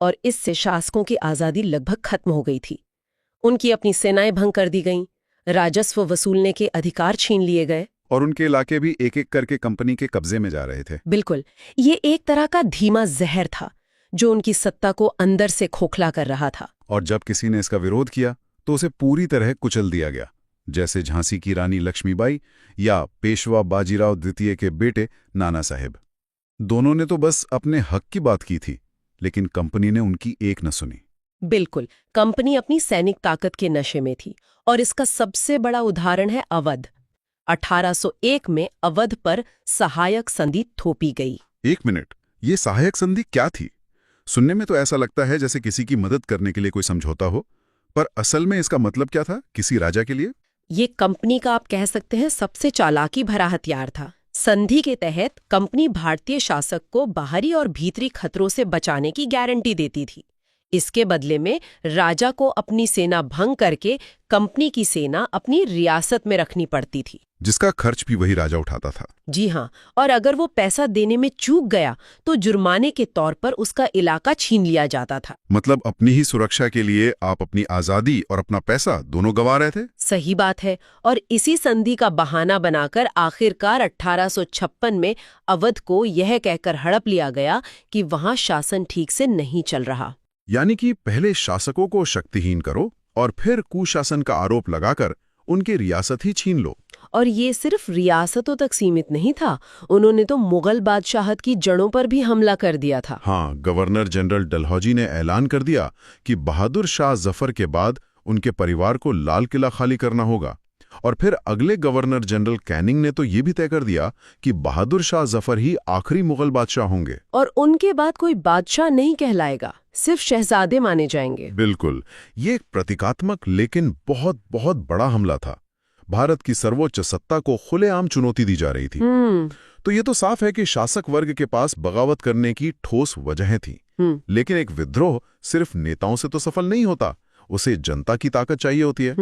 और इससे शासकों की आज़ादी लगभग खत्म हो गई थी। उनकी अपनी सेनाएं भंग कर दी गईं, राजस्व वसूलने के अधिकार छीन लिए गए, और उनके इलाके भी एक एक करके कंपनी के कब्जे में जा रहे थे। बिल्कुल। ये एक तरह का धीमा जहर था जो उनकी सत्ता को अंदर से खोखला कर रहा था। और जब किसी ने इसका विरोध किया तो उसे पूरी तरह कुचल दिया गया, जैसे झांसी की रानी लक्ष्मीबाई या पेशवा बाजीराव द्वितीय के बेटे नाना साहेब। दोनों ने तो बस अपने हक की बात की थी, लेकिन कंपनी ने उनकी एक न सुनी। बिल्कुल, कंपनी अपनी सैनिक ताकत के नशे में थी, और इसका सबसे बड़ा उदाहरण है अवध। 1801 में अवध पर सहायक संधि थोपी गई। 1 मिनट, ये सहायक संधि क्या थी? सुनने में तो ऐसा लगता है जैसे किसी की मदद करने के लिए कोई समझौता हो, पर असल में इसका मतलब क्या था किसी राजा के लिए? ये कंपनी का, आप कह सकते हैं, सबसे चालाकी भरा हथियार था। संधि के तहत कंपनी भारतीय शासक को बाहरी और भीतरी खतरों से बचाने की गारंटी देती थी। इसके बदले में राजा को अपनी सेना भंग करके कंपनी की सेना अपनी रियासत में रखनी पड़ती थी, जिसका खर्च भी वही राजा उठाता था। जी हाँ, और अगर वो पैसा देने में चूक गया तो जुर्माने के तौर पर उसका इलाका छीन लिया जाता था। मतलब अपनी ही सुरक्षा के लिए आप अपनी आजादी और अपना पैसा दोनों गंवा रहे थे। सही बात है। और इसी संधि का बहाना बनाकर आखिरकार 1856 में अवध को यह कहकर हड़प लिया गया कि वहां शासन ठीक से नहीं चल रहा। यानी कि पहले शासकों को शक्तिहीन करो और फिर कुशासन का आरोप लगाकर उनकी रियासत ही छीन लो। और ये सिर्फ रियासतों तक सीमित नहीं था, उन्होंने तो मुगल बादशाहत की जड़ों पर भी हमला कर दिया था। हाँ, गवर्नर जनरल डलहौजी ने ऐलान कर दिया कि बहादुर शाह जफर के बाद उनके परिवार को लाल किला खाली करना होगा। और फिर अगले गवर्नर जनरल कैनिंग ने तो ये भी तय कर दिया कि बहादुर शाह जफर ही आखिरी मुगल बादशाह होंगे और उनके बाद कोई बादशाह नहीं कहलाएगा, सिर्फ शहजादे माने जाएंगे। बिल्कुल, ये एक प्रतीकात्मक लेकिन बहुत बहुत बड़ा हमला था। भारत की सर्वोच्च सत्ता को खुलेआम चुनौती दी जा रही थी। तो ये तो साफ है कि शासक वर्ग के पास बगावत करने की ठोस वजहें थी। लेकिन एक विद्रोह सिर्फ नेताओं से तो सफल नहीं होता, उसे जनता की ताकत चाहिए होती है।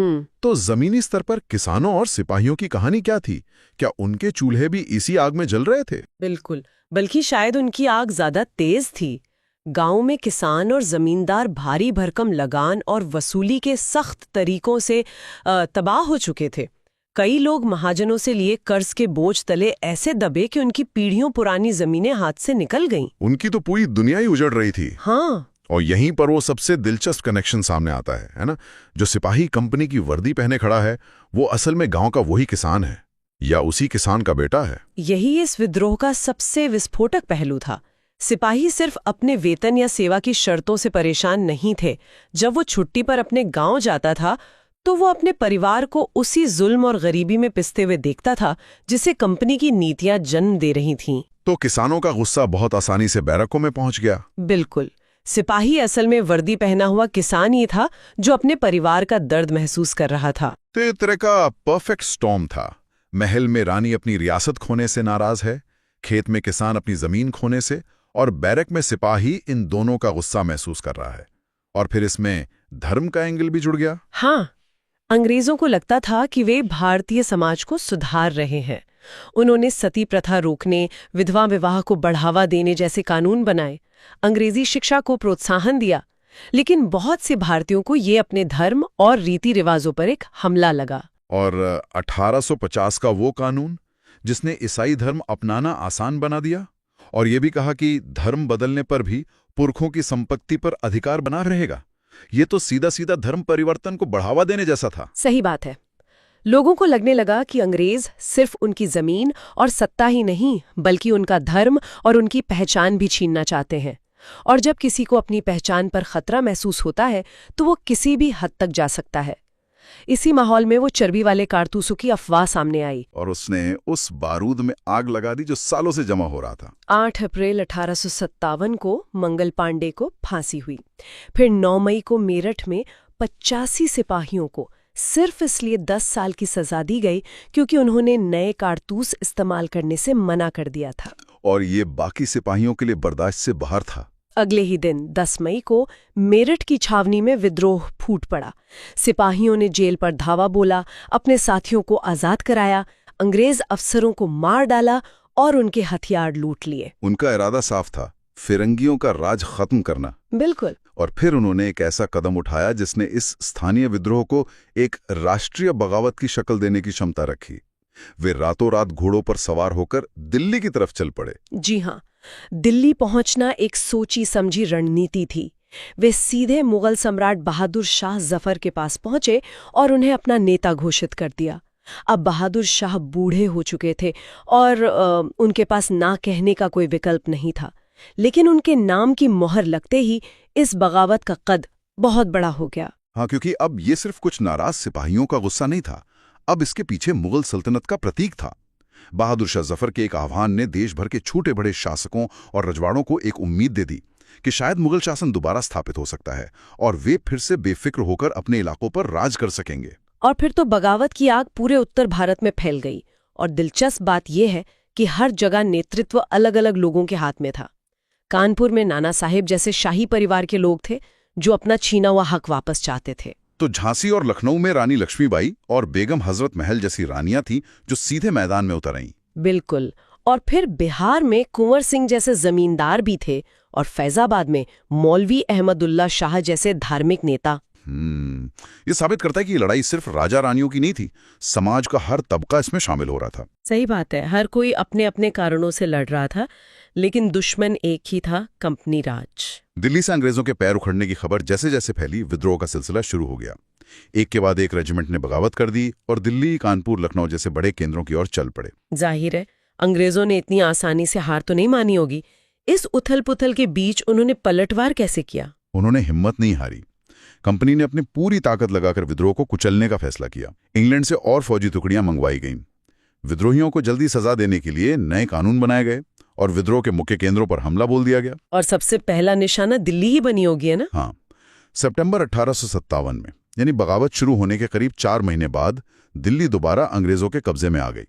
तो जमीनी स्तर पर किसानों और सिपाहियों की कहानी क्या थी? क्या उनके चूल्हे भी इसी आग में जल रहे थे? बिल्कुल, बल्कि शायद उनकी आग ज्यादा तेज थी। गांव में किसान और जमींदार भारी भरकम लगान और वसूली के सख्त तरीकों से तबाह हो चुके थे। कई लोग महाजनों से लिए कर्ज के बोझ तले ऐसे दबे कि उनकी पीढ़ियों पुरानी जमीनें हाथ से निकल गईं। उनकी तो पूरी दुनिया ही उजड़ रही थी। हाँ, और यहीं पर वो सबसे दिलचस्प कनेक्शन सामने आता है ना? जो सिपाही कंपनी की वर्दी पहने खड़ा है, वो असल में गांव का वही किसान है या उसी किसान का बेटा है। यही इस विद्रोह का सबसे विस्फोटक पहलू था। सिपाही सिर्फ अपने वेतन या सेवा की शर्तों से परेशान नहीं थे। जब वो छुट्टी पर अपने गांव जाता था तो वो अपने परिवार को उसी जुल्म और गरीबी में पिसते हुए देखता था जिसे कंपनी की नीतियां जन्म दे रही थीं। तो किसानों का गुस्सा बहुत आसानी से बैरकों में पहुंच गया। बिल्कुल, सिपाही असल में वर्दी पहना हुआ किसान ही था जो अपने परिवार का दर्द महसूस कर रहा था। तो एक तरह का परफेक्ट स्टॉर्म था। महल में रानी अपनी रियासत खोने से नाराज है, खेत में किसान अपनी जमीन खोने से, और बैरक में सिपाही इन दोनों का गुस्सा महसूस कर रहा है। और फिर इसमें धर्म का एंगल भी जुड़ गया। हाँ, अंग्रेजों को लगता था कि वे भारतीय समाज को सुधार रहे हैं। उन्होंने सती प्रथा रोकने, विधवा विवाह को बढ़ावा देने जैसे कानून बनाए, अंग्रेजी शिक्षा को प्रोत्साहन दिया। लेकिन बहुत से भारतीयों को ये अपने धर्म और रीति रिवाजों पर एक हमला लगा। और 1850 का वो कानून जिसने ईसाई धर्म अपनाना आसान बना दिया और ये भी कहा कि धर्म बदलने पर भी पुरखों की संपत्ति पर अधिकार बना रहेगा, ये तो सीधा सीधा धर्म परिवर्तन को बढ़ावा देने जैसा था। सही बात है। लोगों को लगने लगा कि अंग्रेज सिर्फ उनकी जमीन और सत्ता ही नहीं बल्कि उनका धर्म और उनकी पहचान भी छीनना चाहते हैं। और जब किसी को अपनी पहचान पर खतरा महसूस होता है तो वो किसी भी हद तक जा सकता है। इसी माहौल में वो चर्बी वाले कारतूसों की अफवाह सामने आई और उसने उस बारूद में आग लगा दी जो सालों से जमा हो रहा था। 8 अप्रैल 1857 को मंगल पांडे को फांसी हुई। फिर 9 मई को मेरठ में 85 सिपाहियों को सिर्फ इसलिए 10 साल की सजा दी गई क्योंकि उन्होंने नए कारतूस इस्तेमाल करने से मना कर दिया था। और ये बाकी सिपाहियों के लिए बर्दाश्त से बाहर था। अगले ही दिन 10 मई को मेरठ की छावनी में विद्रोह फूट पड़ा। सिपाहियों ने जेल पर धावा बोला, अपने साथियों को आजाद कराया, अंग्रेज अफसरों को मार डाला और उनके हथियार लूट लिए। उनका इरादा साफ था, फिरंगियों का राज खत्म करना। बिल्कुल। और फिर उन्होंने एक ऐसा कदम उठाया जिसने इस स्थानीय विद्रोह को एक राष्ट्रीय बगावत की शक्ल देने की क्षमता रखी। वे रातों रात घोड़ों पर सवार होकर दिल्ली की तरफ चल पड़े। जी हाँ, दिल्ली पहुंचना एक सोची समझी रणनीति थी। वे सीधे मुगल सम्राट बहादुर शाह जफर के पास पहुंचे और उन्हें अपना नेता घोषित कर दिया। अब बहादुर शाह बूढ़े हो चुके थे और उनके पास ना कहने का कोई विकल्प नहीं था। लेकिन उनके नाम की मोहर लगते ही इस बगावत का कद बहुत बड़ा हो गया। हाँ, क्योंकि अब ये सिर्फ कुछ नाराज सिपाहियों का गुस्सा नहीं था, अब इसके पीछे मुगल सल्तनत का प्रतीक था। बहादुर शाह जफर के एक आह्वान ने देश भर के छोटे बड़े शासकों और रजवाड़ों को एक उम्मीद दे दी कि शायद मुगल शासन दोबारा स्थापित हो सकता है और वे फिर से बेफिक्र होकर अपने इलाकों पर राज कर सकेंगे। और फिर तो बगावत की आग पूरे उत्तर भारत में फैल गई। और दिलचस्प बात यह है कि हर जगह नेतृत्व अलग अलग लोगों के हाथ में था। कानपुर में नाना साहेब जैसे शाही परिवार के लोग थे जो अपना छीना हुआ हक वापस चाहते थे। तो झांसी और लखनऊ में रानी लक्ष्मीबाई और बेगम हजरत महल जैसी रानियां थीं जो सीधे मैदान में उतर आईं। बिल्कुल। और फिर बिहार में कुंवर सिंह जैसे जमींदार भी थे और फैजाबाद में मौलवी अहमदुल्ला शाह जैसे धार्मिक नेता। ये साबित करता है कि ये लड़ाई सिर्फ राजा रानियों की नहीं थी, समाज का हर तबका इसमें शामिल हो रहा था। सही बात है, हर कोई अपने अपने कारणों से लड़ रहा था, लेकिन दुश्मन एक ही था, कंपनी राज। दिल्ली से अंग्रेजों के पैर उखड़ने की खबर जैसे जैसे फैली, विद्रोह का सिलसिला शुरू हो गया। एक के बाद एक रेजिमेंट ने बगावत कर दी और दिल्ली, कानपुर, लखनऊ जैसे बड़े केंद्रों की ओर चल पड़े। जाहिर है अंग्रेजों ने इतनी आसानी से हार तो नहीं मानी होगी। इस उथल पुथल के बीच उन्होंने पलटवार कैसे किया? उन्होंने हिम्मत नहीं हारी। कंपनी ने अपनी पूरी ताकत लगाकर विद्रोह को कुचलने का फैसला किया। इंग्लैंड से और फौजी टुकड़ियां मंगवाई गईं। विद्रोहियों को जल्दी सजा देने के लिए नए कानून बनाए गए और विद्रोह के मुख्य केंद्रों पर हमला बोल दिया गया। और सबसे पहला निशाना दिल्ली ही बनी होगी, है ना? हाँ, सितंबर 1857 में, यानी बगावत शुरू होने के करीब 4 महीने बाद दिल्ली दोबारा अंग्रेजों के कब्जे में आ गई।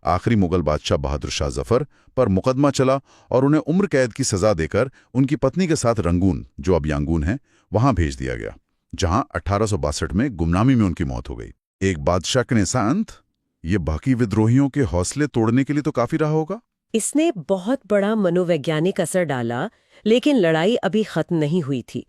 आखिरी मुगल बादशाह बहादुर शाह जफर पर मुकदमा चला और उन्हें उम्र कैद की सजा देकर उनकी पत्नी के साथ रंगून, जो अब यांगून है, वहां भेज दिया गया, जहां 1862 में गुमनामी में उनकी मौत हो गई। एक बादशाह के निशांत, ये बाकी विद्रोहियों के हौसले तोड़ने के लिए तो काफी रहा होगा। इसने बहुत बड़ा मनोवैज्ञानिक असर डाला, लेकिन लड़ाई अभी खत्म नहीं हुई थी।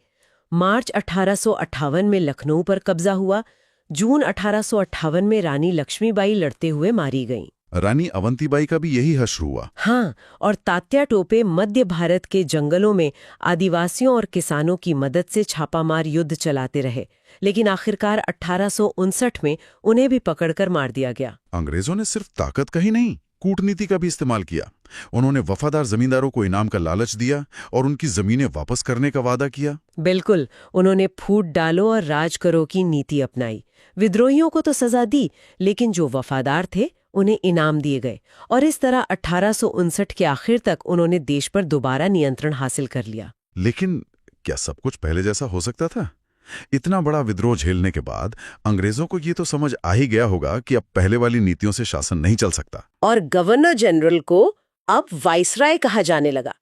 मार्च 1858 में लखनऊ पर कब्जा हुआ। जून 1858 में रानी लक्ष्मीबाई लड़ते हुए मारी गईं। रानी अवंतीबाई का भी यही हश्र हुआ। हाँ, और तात्या टोपे मध्य भारत के जंगलों में आदिवासियों और किसानों की मदद से छापामार युद्ध चलाते रहे, लेकिन आखिरकार 1859 में उन्हें भी पकड़कर मार दिया गया। अंग्रेजों ने सिर्फ ताकत का ही नहीं, कूटनीति का भी इस्तेमाल किया। उन्होंने वफादार जमींदारों को इनाम का लालच दिया और उनकी जमीनें वापस करने का वादा किया। बिल्कुल, उन्होंने फूट डालो और राज करो की नीति अपनाई। विद्रोहियों को तो सजा दी, लेकिन जो वफादार थे उन्हें इनाम दिए गए, और इस तरह 1859 के आखिर तक उन्होंने देश पर दोबारा नियंत्रण हासिल कर लिया। लेकिन क्या सब कुछ पहले जैसा हो सकता था? इतना बड़ा विद्रोह झेलने के बाद अंग्रेजों को ये तो समझ आ ही गया होगा कि अब पहले वाली नीतियों से शासन नहीं चल सकता। और गवर्नर जनरल को अब वाइसराय कहा जाने लगा,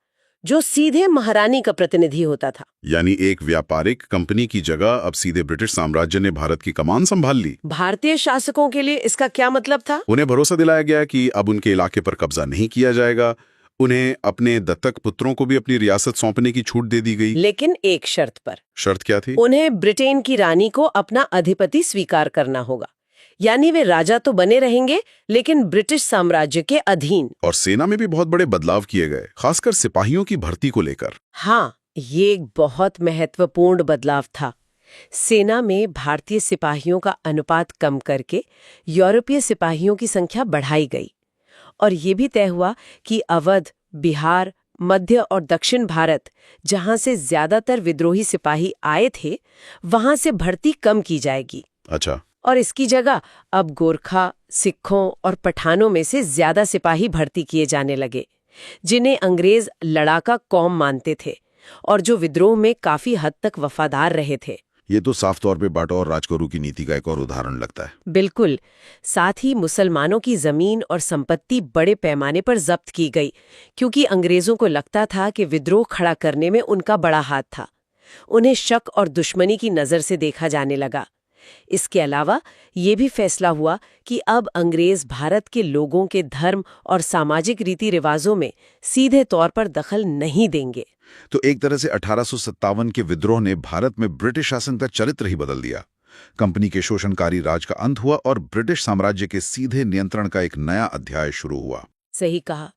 जो सीधे महारानी का प्रतिनिधि होता था। यानी एक व्यापारिक कंपनी की जगह अब सीधे ब्रिटिश साम्राज्य ने भारत की कमान संभाल ली। भारतीय शासकों के लिए इसका क्या मतलब था? उन्हें भरोसा दिलाया गया कि अब उनके इलाके पर कब्जा नहीं किया जाएगा। उन्हें अपने दत्तक पुत्रों को भी अपनी रियासत सौंपने की छूट दे दी गई, लेकिन एक शर्त पर। शर्त क्या थी? उन्हें ब्रिटेन की रानी को अपना अधिपति स्वीकार करना होगा। यानी वे राजा तो बने रहेंगे, लेकिन ब्रिटिश साम्राज्य के अधीन। और सेना में भी बहुत बड़े बदलाव किए गए, खासकर सिपाहियों की भर्ती को लेकर। हाँ, ये एक बहुत महत्वपूर्ण बदलाव था। सेना में भारतीय सिपाहियों का अनुपात कम करके यूरोपीय सिपाहियों की संख्या बढ़ाई गई, और ये भी तय हुआ कि अवध, बिहार, मध्य और दक्षिण भारत, जहां से ज्यादातर विद्रोही सिपाही आए थे, वहां से भर्ती कम की जाएगी। अच्छा। और इसकी जगह अब गोरखा, सिखों और पठानों में से ज्यादा सिपाही भर्ती किए जाने लगे, जिन्हें अंग्रेज लड़ाका कौम मानते थे और जो विद्रोह में काफी हद तक वफादार रहे थे। ये तो साफ तौर पे बांटो और राज करो की नीति का एक और उदाहरण लगता है। बिल्कुल। साथ ही मुसलमानों की जमीन और संपत्ति बड़े पैमाने पर जब्त की गई, क्योंकि अंग्रेजों को लगता था कि विद्रोह खड़ा करने में उनका बड़ा हाथ था। उन्हें शक और दुश्मनी की नजर से देखा जाने लगा। इसके अलावा ये भी फैसला हुआ कि अब अंग्रेज भारत के लोगों के धर्म और सामाजिक रीति रिवाजों में सीधे तौर पर दखल नहीं देंगे। तो एक तरह से 1857 के विद्रोह ने भारत में ब्रिटिश शासन का चरित्र ही बदल दिया। कंपनी के शोषणकारी राज का अंत हुआ और ब्रिटिश साम्राज्य के सीधे नियंत्रण का एक नया अध्याय शुरू हुआ। सही कहा।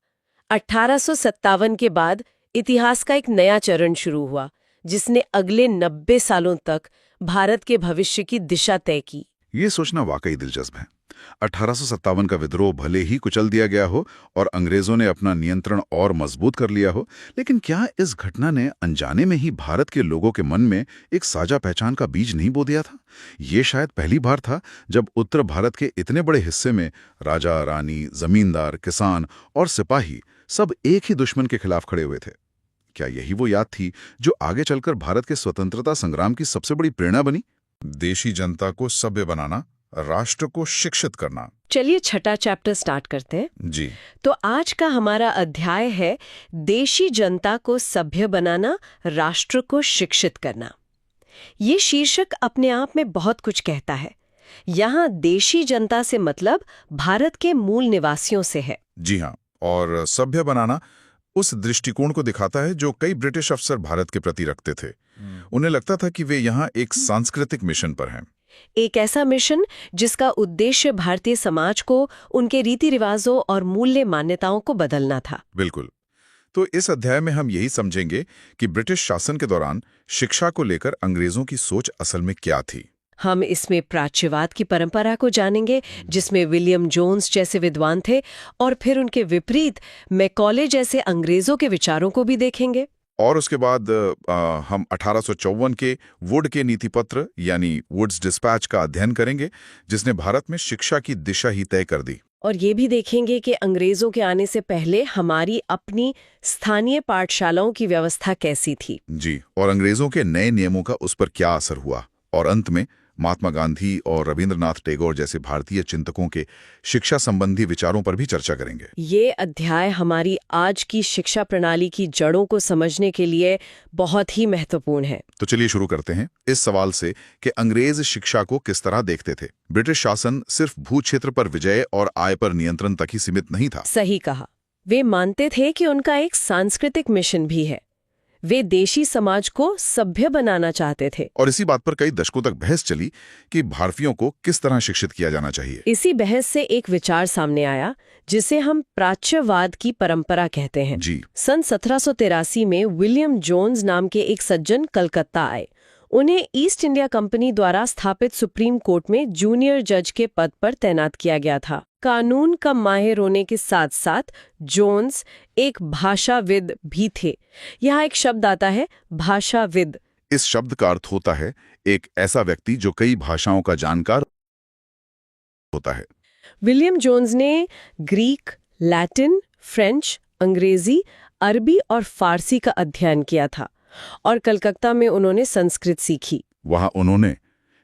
1857 के बाद इतिहास का एक नया चरण शुरू हुआ, जिसने अगले 90 सालों तक भारत के भविष्य की दिशा तय की। ये सोचना वाकई दिलचस्प है। 1857 का विद्रोह भले ही कुचल दिया गया हो और अंग्रेजों ने अपना नियंत्रण और मजबूत कर लिया हो, लेकिन क्या इस घटना ने अनजाने में ही भारत के लोगों के मन में एक साझा पहचान का बीज नहीं बो दिया था? ये शायद पहली बार था जब उत्तर भारत के इतने बड़े हिस्से में राजा, रानी, जमींदार, किसान और सिपाही सब एक ही दुश्मन के खिलाफ खड़े हुए थे। क्या यही वो याद थी जो आगे चलकर भारत के स्वतंत्रता संग्राम की सबसे बड़ी प्रेरणा बनी? देशी जनता को सभ्य बनाना, राष्ट्र को शिक्षित करना। चलिए छठा चैप्टर स्टार्ट करते हैं। जी। तो आज का हमारा अध्याय है देशी जनता को सभ्य बनाना, राष्ट्र को शिक्षित करना। ये शीर्षक अपने आप में बहुत कुछ कहता है। यहाँ देशी जनता से मतलब भारत के मूल निवासियों से है। जी हाँ, और सभ्य बनाना उस दृष्टिकोण को दिखाता है जो कई ब्रिटिश अफसर भारत के प्रति रखते थे। उन्हें लगता था कि वे यहाँ एक सांस्कृतिक मिशन पर हैं। एक ऐसा मिशन जिसका उद्देश्य भारतीय समाज को, उनके रीति रिवाजों और मूल्य मान्यताओं को बदलना था। बिल्कुल। तो इस अध्याय में हम यही समझेंगे कि ब्रिटिश शासन के दौरान शिक्षा को लेकर अंग्रेजों की सोच असल में क्या थी। हम इसमें प्राच्यवाद की परंपरा को जानेंगे, जिसमें विलियम जोन्स जैसे विद्वान थे, और फिर उनके विपरीत मैकॉले जैसे अंग्रेजों के विचारों को भी देखेंगे। और उसके बाद हम 1854 के वुड के नीति पत्र यानी वुड्स डिस्पैच का अध्ययन करेंगे, जिसने भारत में शिक्षा की दिशा ही तय कर दी। और ये भी देखेंगे कि अंग्रेजों के आने से पहले हमारी अपनी स्थानीय पाठशालाओं की व्यवस्था कैसी थी। जी, और अंग्रेजों के नए नियमों का उस पर क्या असर हुआ। और अंत में महात्मा गांधी और रविंद्रनाथ टैगोर जैसे भारतीय चिंतकों के शिक्षा संबंधी विचारों पर भी चर्चा करेंगे। ये अध्याय हमारी आज की शिक्षा प्रणाली की जड़ों को समझने के लिए बहुत ही महत्वपूर्ण है। तो चलिए शुरू करते हैं इस सवाल से कि अंग्रेज शिक्षा को किस तरह देखते थे। ब्रिटिश शासन सिर्फ भूक्षेत्र पर विजय और आय पर नियंत्रण तक ही सीमित नहीं था। सही कहा। वे मानते थे कि उनका एक सांस्कृतिक मिशन भी है। वे देशी समाज को सभ्य बनाना चाहते थे। और इसी बात पर कई दशकों तक बहस चली कि भारतीयों को किस तरह शिक्षित किया जाना चाहिए। इसी बहस से एक विचार सामने आया जिसे हम प्राच्यवाद की परंपरा कहते हैं। जी। सन 1783 में विलियम जोन्स नाम के एक सज्जन कलकत्ता आए। उन्हें ईस्ट इंडिया कंपनी द्वारा स्थापित सुप्रीम कोर्ट में जूनियर जज के पद पर तैनात किया गया था। कानून का माहिर होने के साथ साथ जोन्स एक भाषाविद भी थे। यहाँ एक शब्द आता है, भाषाविद। इस शब्द का अर्थ होता है एक ऐसा व्यक्ति जो कई भाषाओं का जानकार होता है। विलियम जोन्स ने ग्रीक, लैटिन, फ्रेंच, अंग्रेजी, अरबी और फारसी का अध्ययन किया था और कलकत्ता में उन्होंने संस्कृत सीखी। वहां उन्होंने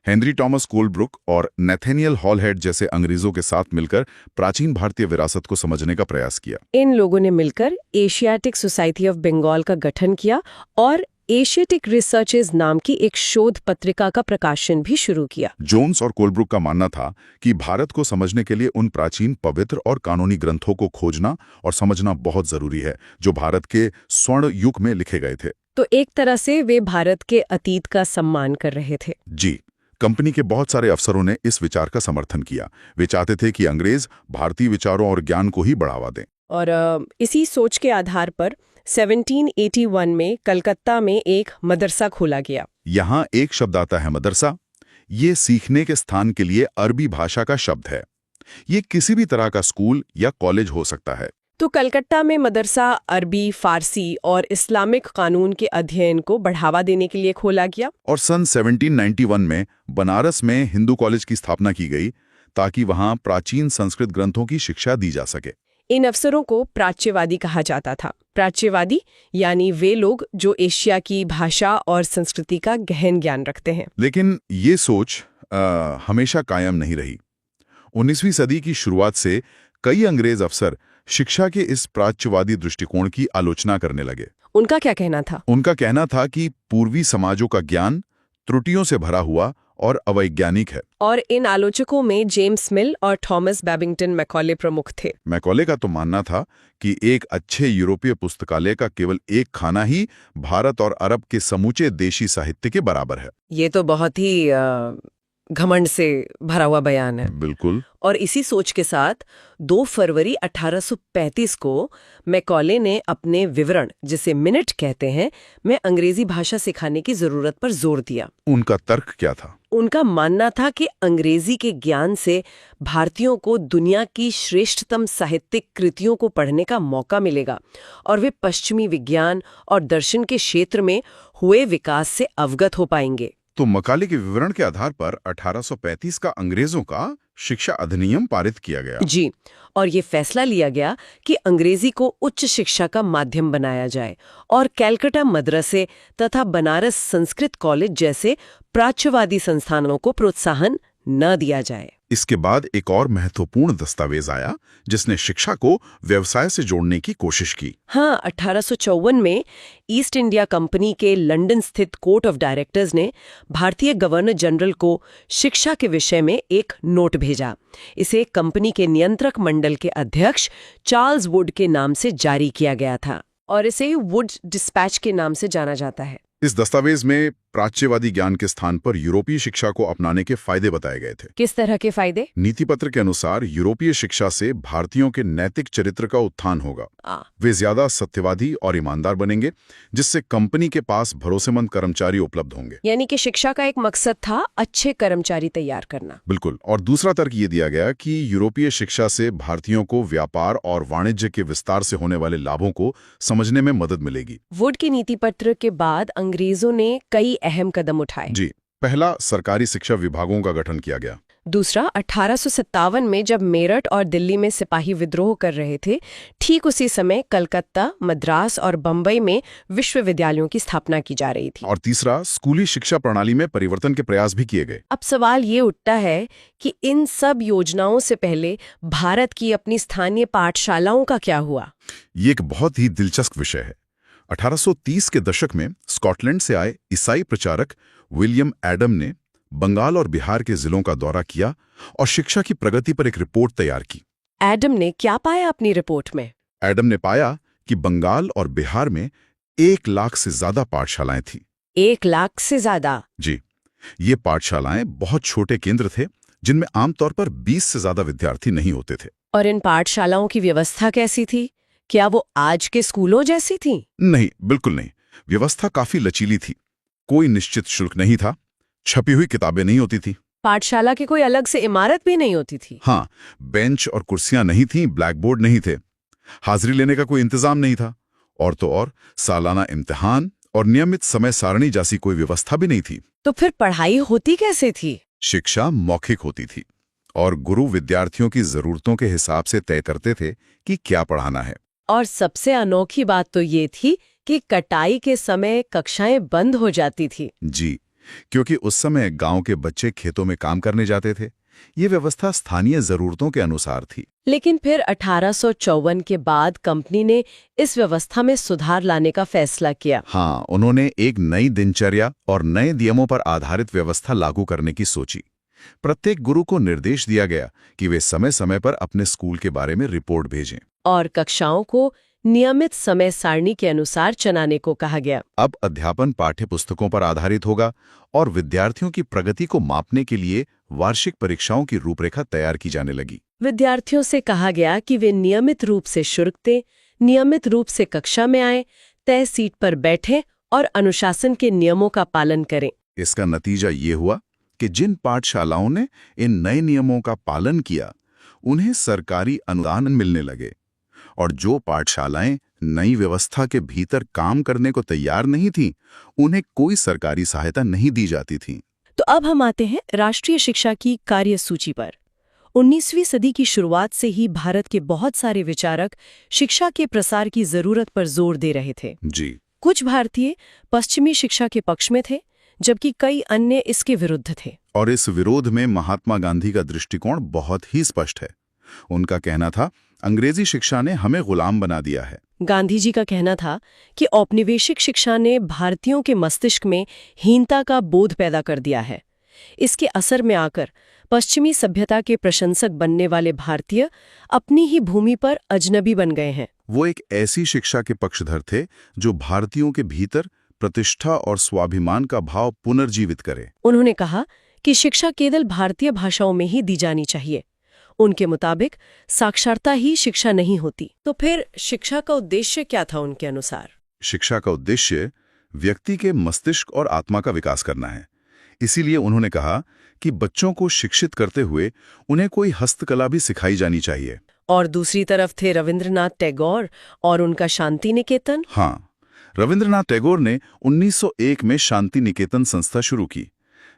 हेनरी टॉमस कोलब्रुक और नेथेनियल हॉलहेड जैसे अंग्रेजों के साथ मिलकर प्राचीन भारतीय विरासत को समझने का प्रयास किया। इन लोगों ने मिलकर एशियाटिक सोसाइटी ऑफ बंगाल का गठन किया और एशियाटिक रिसर्चेस नाम की एक शोध पत्रिका का प्रकाशन भी शुरू किया। जोन्स और कोलब्रुक का मानना था कि भारत को समझने के लिए उन प्राचीन पवित्र और कानूनी ग्रंथों को खोजना और समझना बहुत जरूरी है जो भारत के स्वर्ण युग में लिखे गए थे। तो एक तरह से वे भारत के अतीत का सम्मान कर रहे थे। जी। कंपनी के बहुत सारे अफसरों ने इस विचार का समर्थन किया। वे चाहते थे कि अंग्रेज भारतीय विचारों और ज्ञान को ही बढ़ावा दें। और इसी सोच के आधार पर 1781 में कलकत्ता में एक मदरसा खोला गया। यहाँ एक शब्द आता है, मदरसा। ये सीखने के स्थान के लिए अरबी भाषा का शब्द है। ये किसी भी तरह का स्कूल या कॉलेज हो सकता है। तो कलकत्ता में मदरसा अरबी, फारसी और इस्लामिक कानून के अध्ययन को बढ़ावा देने के लिए खोला गया। और सन 1791 में बनारस में हिंदू कॉलेज की स्थापना की गई ताकि वहां प्राचीन संस्कृत ग्रंथों की शिक्षा दी जा सके। इन अफसरों को प्राच्यवादी कहा जाता था। प्राच्यवादी यानी वे लोग जो एशिया की भाषा और संस्कृति का गहन ज्ञान रखते हैं। लेकिन ये सोच हमेशा कायम नहीं रही। 19वीं सदी की शुरुआत से कई अंग्रेज अफसर शिक्षा के इस प्राच्यवादी दृष्टिकोण की आलोचना करने लगे। उनका क्या कहना था? उनका कहना था कि पूर्वी समाजों का ज्ञान त्रुटियों से भरा हुआ और अवैज्ञानिक है। और इन आलोचकों में जेम्स मिल और थॉमस बैबिंगटन मैकॉले प्रमुख थे। मैकॉले का तो मानना था कि एक अच्छे यूरोपीय पुस्तकालय का केवल एक खाना ही भारत और अरब के समूचे देशी साहित्य के बराबर है। ये तो बहुत ही घमंड से भरा हुआ बयान है। बिल्कुल। और इसी सोच के साथ 2 फरवरी 1835 को मैकॉले ने अपने विवरण, जिसे मिनट कहते हैं, में अंग्रेजी भाषा सिखाने की जरूरत पर जोर दिया। उनका तर्क क्या था? उनका मानना था कि अंग्रेजी के ज्ञान से भारतीयों को दुनिया की श्रेष्ठतम साहित्यिक कृतियों को पढ़ने का मौका मिलेगा और वे पश्चिमी विज्ञान और दर्शन के क्षेत्र में हुए विकास से अवगत हो पाएंगे। तो मैकॉले के विवरण के आधार पर 1835 का अंग्रेजों का शिक्षा अधिनियम पारित किया गया। जी, और ये फैसला लिया गया कि अंग्रेजी को उच्च शिक्षा का माध्यम बनाया जाए और कैलकाटा मदरसे तथा बनारस संस्कृत कॉलेज जैसे प्राच्यवादी संस्थानों को प्रोत्साहन न दिया जाए। इसके बाद एक और महत्वपूर्ण दस्तावेज आया जिसने शिक्षा को व्यवसाय से जोड़ने की कोशिश की। हाँ, 1854 में ईस्ट इंडिया कंपनी के लंदन स्थित कोर्ट ऑफ डायरेक्टर्स ने भारतीय गवर्नर जनरल को शिक्षा के विषय में एक नोट भेजा। इसे कंपनी के नियंत्रक मंडल के अध्यक्ष चार्ल्स वुड के नाम से जारी किया गया था और इसे वुड डिस्पैच के नाम से जाना जाता है। इस दस्तावेज में प्राच्यवादी ज्ञान के स्थान पर यूरोपीय शिक्षा को अपनाने के फायदे बताए गए थे। किस तरह के फायदे? नीति पत्र के अनुसार यूरोपीय शिक्षा से भारतीयों के नैतिक चरित्र का उत्थान होगा। वे ज्यादा सत्यवादी और ईमानदार बनेंगे, जिससे कंपनी के पास भरोसेमंद कर्मचारी उपलब्ध होंगे। यानी कि शिक्षा का एक मकसद था अच्छे कर्मचारी तैयार करना। बिल्कुल। और दूसरा तर्क ये दिया गया कि यूरोपीय शिक्षा से भारतीयों को व्यापार और वाणिज्य के विस्तार से होने वाले लाभों को समझने में मदद मिलेगी। वुड के नीति पत्र के बाद अंग्रेजों ने कई अहम कदम उठाए। जी, पहला, सरकारी शिक्षा विभागों का गठन किया गया। दूसरा, 1857 में जब मेरठ और दिल्ली में सिपाही विद्रोह कर रहे थे, ठीक उसी समय कलकत्ता, मद्रास और बम्बई में विश्वविद्यालयों की स्थापना की जा रही थी। और तीसरा, स्कूली शिक्षा प्रणाली में परिवर्तन के प्रयास भी किए गए। अब सवाल ये उठता है कि इन सब योजनाओं से पहले भारत की अपनी स्थानीय पाठशालाओं का क्या हुआ? ये एक बहुत ही दिलचस्प विषय है। 1830 के दशक में स्कॉटलैंड से आए ईसाई प्रचारक विलियम एडम ने बंगाल और बिहार के जिलों का दौरा किया और शिक्षा की प्रगति पर एक रिपोर्ट तैयार की। एडम ने क्या पाया अपनी रिपोर्ट में? एडम ने पाया कि बंगाल और बिहार में 1 लाख से ज्यादा पाठशालाएं थीं। 1 लाख से ज्यादा? जी, ये पाठशालाएं बहुत छोटे केंद्र थे जिनमें आमतौर पर 20 से ज्यादा विद्यार्थी नहीं होते थे। और इन पाठशालाओं की व्यवस्था कैसी थी? क्या वो आज के स्कूलों जैसी थी? नहीं, बिल्कुल नहीं। व्यवस्था काफी लचीली थी। कोई निश्चित शुल्क नहीं था, छपी हुई किताबें नहीं होती थी। पाठशाला की कोई अलग से इमारत भी नहीं होती थी? हाँ, बेंच और कुर्सियां नहीं थीं, ब्लैक बोर्ड नहीं थे, हाजिरी लेने का कोई इंतजाम नहीं था, और तो और सालाना इम्तिहान और नियमित समय सारणी जैसी कोई व्यवस्था भी नहीं थी। तो फिर पढ़ाई होती कैसे थी? शिक्षा मौखिक होती थी और गुरु विद्यार्थियों की जरूरतों के हिसाब से तय करते थे कि क्या पढ़ाना है। और सबसे अनोखी बात तो ये थी कि कटाई के समय कक्षाएं बंद हो जाती थी। जी, क्योंकि उस समय गांव के बच्चे खेतों में काम करने जाते थे। ये व्यवस्था स्थानीय जरूरतों के अनुसार थी। लेकिन फिर 1854 के बाद कंपनी ने इस व्यवस्था में सुधार लाने का फैसला किया। हाँ, उन्होंने एक नई दिनचर्या और नए नियमों पर आधारित व्यवस्था लागू करने की सोची। प्रत्येक गुरु को निर्देश दिया गया कि वे समय समय पर अपने स्कूल के बारे में रिपोर्ट भेजें और कक्षाओं को नियमित समय सारणी के अनुसार चलाने को कहा गया। अब अध्यापन पाठ्य पुस्तकों पर आधारित होगा और विद्यार्थियों की प्रगति को मापने के लिए वार्षिक परीक्षाओं की रूपरेखा तैयार की जाने लगी। विद्यार्थियों से कहा गया कि वे नियमित रूप से शुल्क दें, नियमित रूप से कक्षा में आए, तय सीट पर बैठें और अनुशासन के नियमों का पालन करें। इसका नतीजा ये हुआ कि जिन पाठशालाओं ने इन नए नियमों का पालन किया, उन्हें सरकारी अनुदान मिलने लगे, और जो पाठशालाएं नई व्यवस्था के भीतर काम करने को तैयार नहीं थीं, उन्हें कोई सरकारी सहायता नहीं दी जाती थी। तो अब हम आते हैं राष्ट्रीय शिक्षा की कार्यसूची पर। 19वीं सदी की शुरुआत से ही भारत के बहुत सारे विचारक शिक्षा के प्रसार की जरूरत पर जोर दे रहे थे। जी, कुछ भारतीय पश्चिमी शिक्षा के पक्ष में थे, जबकि कई अन्य इसके विरुद्ध थे। और इस विरोध में महात्मा गांधी का दृष्टिकोण बहुत ही स्पष्ट है। उनका कहना था, अंग्रेजी शिक्षा ने हमें गुलाम बना दिया है। गांधी जी का कहना था कि औपनिवेशिक शिक्षा ने भारतीयों के मस्तिष्क में हीनता का बोध पैदा कर दिया है। इसके असर में आकर पश्चिमी सभ्यता के प्रशंसक बनने वाले भारतीय अपनी ही भूमि पर अजनबी बन गए हैं। वो एक ऐसी शिक्षा के पक्षधर थे जो भारतीयों के भीतर प्रतिष्ठा और स्वाभिमान का भाव पुनर्जीवित करे। उन्होंने कहा कि शिक्षा केवल भारतीय भाषाओं में ही दी जानी चाहिए। उनके मुताबिक साक्षरता ही शिक्षा नहीं होती। तो फिर शिक्षा का उद्देश्य क्या था उनके अनुसार? शिक्षा का उद्देश्य व्यक्ति के मस्तिष्क और आत्मा का विकास करना है। इसीलिए उन्होंने कहा कि बच्चों को शिक्षित करते हुए उन्हें कोई हस्तकला भी सिखाई जानी चाहिए। और दूसरी तरफ थे रविंद्रनाथ टैगोर और उनका शांति निकेतन। हाँ, रविंद्रनाथ टैगोर ने 1901 में शांति निकेतन संस्था शुरू की।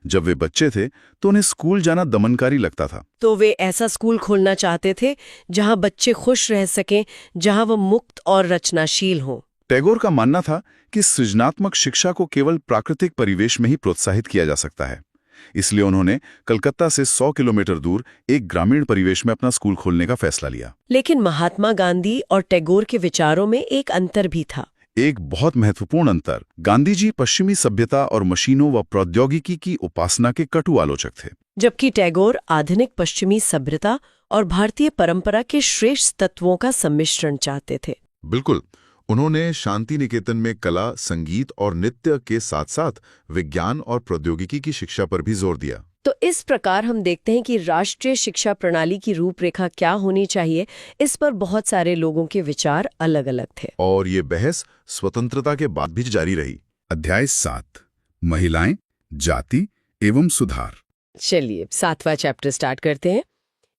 जब वे बच्चे थे तो उन्हें स्कूल जाना दमनकारी लगता था। तो वे ऐसा स्कूल खोलना चाहते थे जहां बच्चे खुश रह सकें, जहां वो मुक्त और रचनाशील हों। टैगोर का मानना था कि सृजनात्मक शिक्षा को केवल प्राकृतिक परिवेश में ही प्रोत्साहित किया जा सकता है। इसलिए उन्होंने कलकत्ता से 100 किलोमीटर दूर एक ग्रामीण परिवेश में अपना स्कूल खोलने का फैसला लिया। लेकिन महात्मा गांधी और टैगोर के विचारों में एक अंतर भी था। एक बहुत महत्वपूर्ण अंतर। गांधी जी पश्चिमी सभ्यता और मशीनों व प्रौद्योगिकी की उपासना के कटु आलोचक थे, जबकि टैगोर आधुनिक पश्चिमी सभ्यता और भारतीय परंपरा के श्रेष्ठ तत्वों का सम्मिश्रण चाहते थे। बिल्कुल। उन्होंने शांति निकेतन में कला, संगीत और नृत्य के साथ साथ विज्ञान और प्रौद्योगिकी की शिक्षा पर भी जोर दिया। तो इस प्रकार हम देखते हैं कि राष्ट्रीय शिक्षा प्रणाली की रूपरेखा क्या होनी चाहिए, इस पर बहुत सारे लोगों के विचार अलग अलग थे। और ये बहस स्वतंत्रता के बाद भी जारी रही। अध्याय 7, महिलाएं, जाति एवं सुधार। चलिए 7वां चैप्टर स्टार्ट करते हैं।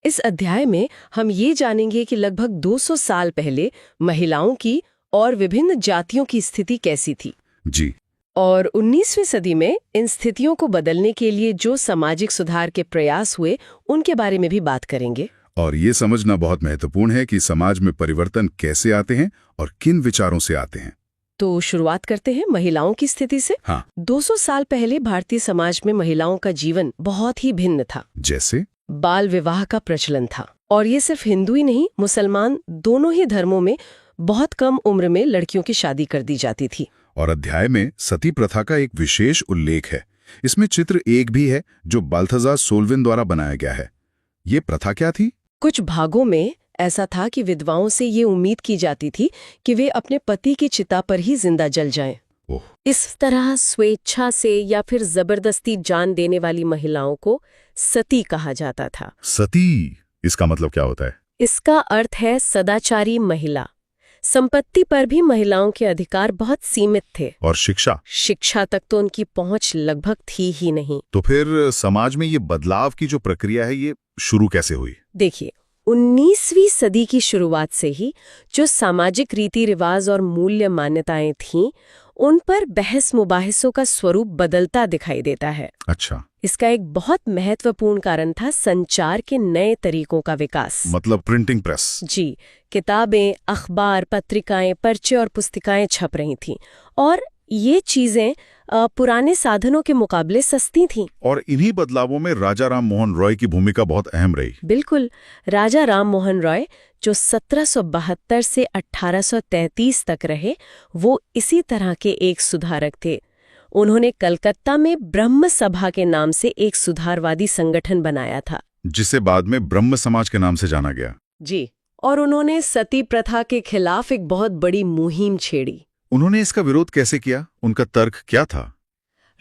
इस अध्याय में हम ये जानेंगे कि लगभग 200 साल पहले महिलाओं की और विभिन्न जातियों की स्थिति कैसी थी जी, और 19वीं सदी में इन स्थितियों को बदलने के लिए जो सामाजिक सुधार के प्रयास हुए उनके बारे में भी बात करेंगे। और ये समझना बहुत महत्वपूर्ण है कि समाज में परिवर्तन कैसे आते हैं और किन विचारों से आते हैं। तो शुरुआत करते हैं महिलाओं की स्थिति से। हाँ। 200 साल पहले भारतीय समाज में महिलाओं का जीवन बहुत ही भिन्न था। जैसे बाल विवाह का प्रचलन था, और ये सिर्फ हिंदू ही नहीं, मुसलमान दोनों ही धर्मों में बहुत कम उम्र में लड़कियों की शादी कर दी जाती थी। और अध्याय में सती प्रथा का एक विशेष उल्लेख है। इसमें चित्र 1 भी है जो बाल्थाजार सोल्विन द्वारा बनाया गया है। ये प्रथा क्या थी? कुछ भागों में ऐसा था कि विधवाओं से ये उम्मीद की जाती थी कि वे अपने पति की चिता पर ही जिंदा जल जाएं। ओह। इस तरह स्वेच्छा से या फिर जबरदस्ती जान देने वाली महिलाओं को सती कहा जाता था। सती, इसका मतलब क्या होता है? इसका अर्थ है सदाचारी महिला। संपत्ति पर भी महिलाओं के अधिकार बहुत सीमित थे। और शिक्षा तक तो उनकी पहुंच लगभग थी ही नहीं। तो फिर समाज में ये बदलाव की जो प्रक्रिया है, ये शुरू कैसे हुई? देखिए, 19वीं सदी की शुरुआत से ही जो सामाजिक रीति रिवाज और मूल्य मान्यताएं थीं, उन पर बहस मुबाहिसों का स्वरूप बदलता दिखाई देता है। अच्छा। इसका एक बहुत महत्वपूर्ण कारण था संचार के नए तरीकों का विकास। मतलब प्रिंटिंग प्रेस। जी, किताबें, अखबार, पत्रिकाएं, पर्चे और पुस्तिकाएं छप रही थीं, और ये चीजें पुराने साधनों के मुकाबले सस्ती थीं। और इन्हीं बदलावों में राजा राम मोहन रॉय की भूमिका बहुत अहम रही। बिल्कुल। राजा राम मोहन रॉय, जो 1772 से 1833 तक रहे, वो इसी तरह के एक सुधारक थे। उन्होंने कलकत्ता में ब्रह्म सभा के नाम से एक सुधारवादी संगठन बनाया था, जिसे बाद में ब्रह्म समाज के नाम से जाना गया। जी, और उन्होंने सती प्रथा के खिलाफ एक बहुत बड़ी मुहिम छेड़ी। उन्होंने इसका विरोध कैसे किया? उनका तर्क क्या था?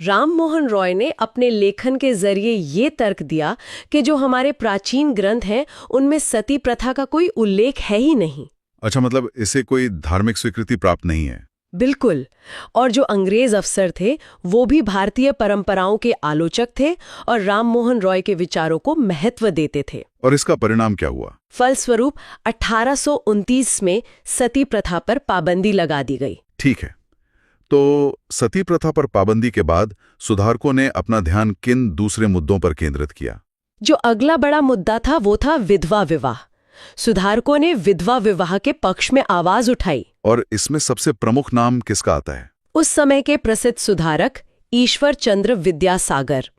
राम मोहन रॉय ने अपने लेखन के जरिए ये तर्क दिया कि जो हमारे प्राचीन ग्रंथ हैं, उनमें सती प्रथा का कोई उल्लेख है ही नहीं। अच्छा, मतलब इसे कोई धार्मिक स्वीकृति प्राप्त नहीं है। बिल्कुल। और जो अंग्रेज अफसर थे, वो भी भारतीय परंपराओं के आलोचक थे और राम मोहन रॉय के विचारों को महत्व देते थे। और इसका परिणाम क्या हुआ? फलस्वरूप 1829 में सती प्रथा पर पाबंदी लगा दी गई। ठीक है, तो सती प्रथा पर पाबंदी के बाद सुधारकों ने अपना ध्यान किन दूसरे मुद्दों पर केंद्रित किया? जो अगला बड़ा मुद्दा था वो था विधवा विवाह। सुधारकों ने विधवा विवाह के पक्ष में आवाज उठाई। और इसमें सबसे प्रमुख नाम किसका आता है? उस समय के प्रसिद्ध सुधारक ईश्वर चंद्र विद्यासागर।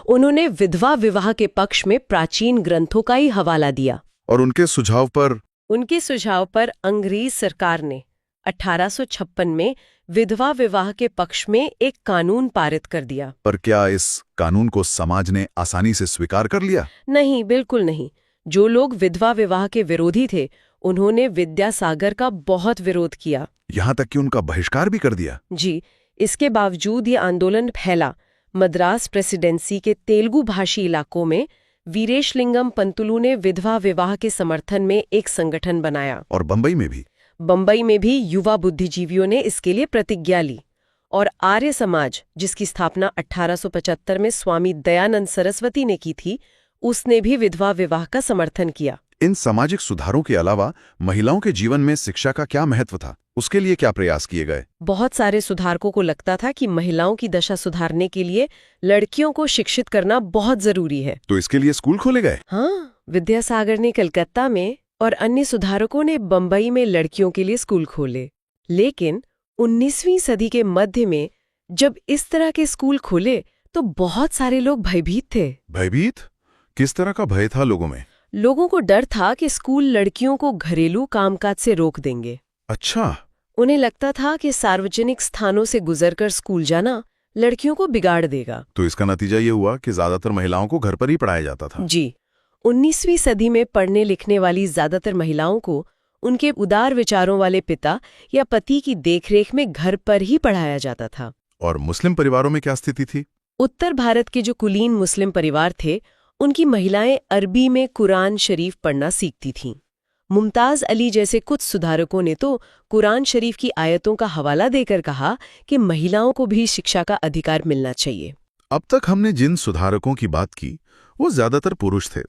उन्होंने विधवा विवाह के पक्ष में प्राचीन ग्रंथों का ही हवाला दिया। और उनके सुझाव पर अंग्रेज सरकार ने 1856 में विधवा विवाह के पक्ष में एक कानून पारित कर दिया। पर क्या इस कानून को समाज ने आसानी से स्वीकार कर लिया? नहीं, बिल्कुल नहीं। जो लोग विधवा विवाह के विरोधी थे, उन्होंने विद्यासागर का बहुत विरोध किया, यहाँ तक कि उनका बहिष्कार भी कर दिया। जी, इसके बावजूद ये आंदोलन फैला। मद्रास प्रेसिडेंसी के तेलुगु भाषी इलाकों में वीरेशलिंगम पंतुलु ने विधवा विवाह के समर्थन में एक संगठन बनाया। और बंबई में भी युवा बुद्धिजीवियों ने इसके लिए प्रतिज्ञा ली। और आर्य समाज, जिसकी स्थापना 1875 में स्वामी दयानंद सरस्वती ने की थी, उसने भी विधवा विवाह का समर्थन किया। इन सामाजिक सुधारों के अलावा महिलाओं के जीवन में शिक्षा का क्या महत्व था? उसके लिए क्या प्रयास किए गए? बहुत सारे सुधारकों को लगता था कि महिलाओं की दशा सुधारने के लिए लड़कियों को शिक्षित करना बहुत जरूरी है। तो इसके लिए स्कूल खोले गए? हाँ, विद्यासागर ने कलकत्ता में और अन्य सुधारकों ने बंबई में लड़कियों के लिए स्कूल खोले। लेकिन 19वीं सदी के मध्य में जब इस तरह के स्कूल खुले, तो बहुत सारे लोग भयभीत थे। भयभीत? किस तरह का भय था लोगों में? लोगों को डर था कि स्कूल लड़कियों को घरेलू कामकाज से रोक देंगे। अच्छा। उन्हें लगता था कि सार्वजनिक स्थानों से गुजरकर स्कूल जाना लड़कियों को बिगाड़ देगा। तो इसका नतीजा ये हुआ कि ज्यादातर महिलाओं को घर पर ही पढ़ाया जाता था। जी, 19वीं सदी में पढ़ने लिखने वाली ज्यादातर महिलाओं को उनके उदार विचारों वाले पिता या पति की देखरेख में घर पर ही पढ़ाया जाता था। और मुस्लिम परिवारों में क्या स्थिति थी? उत्तर भारत के जो कुलीन मुस्लिम परिवार थे, उनकी महिलाएं अरबी में कुरान शरीफ पढ़ना सीखती थीं। मुमताज अली जैसे कुछ सुधारकों ने तो कुरान शरीफ की आयतों का हवाला देकर कहा कि महिलाओं को भी शिक्षा का अधिकार मिलना चाहिए। अब तक हमने जिन सुधारकों की बात की वो ज्यादातर पुरुष थे।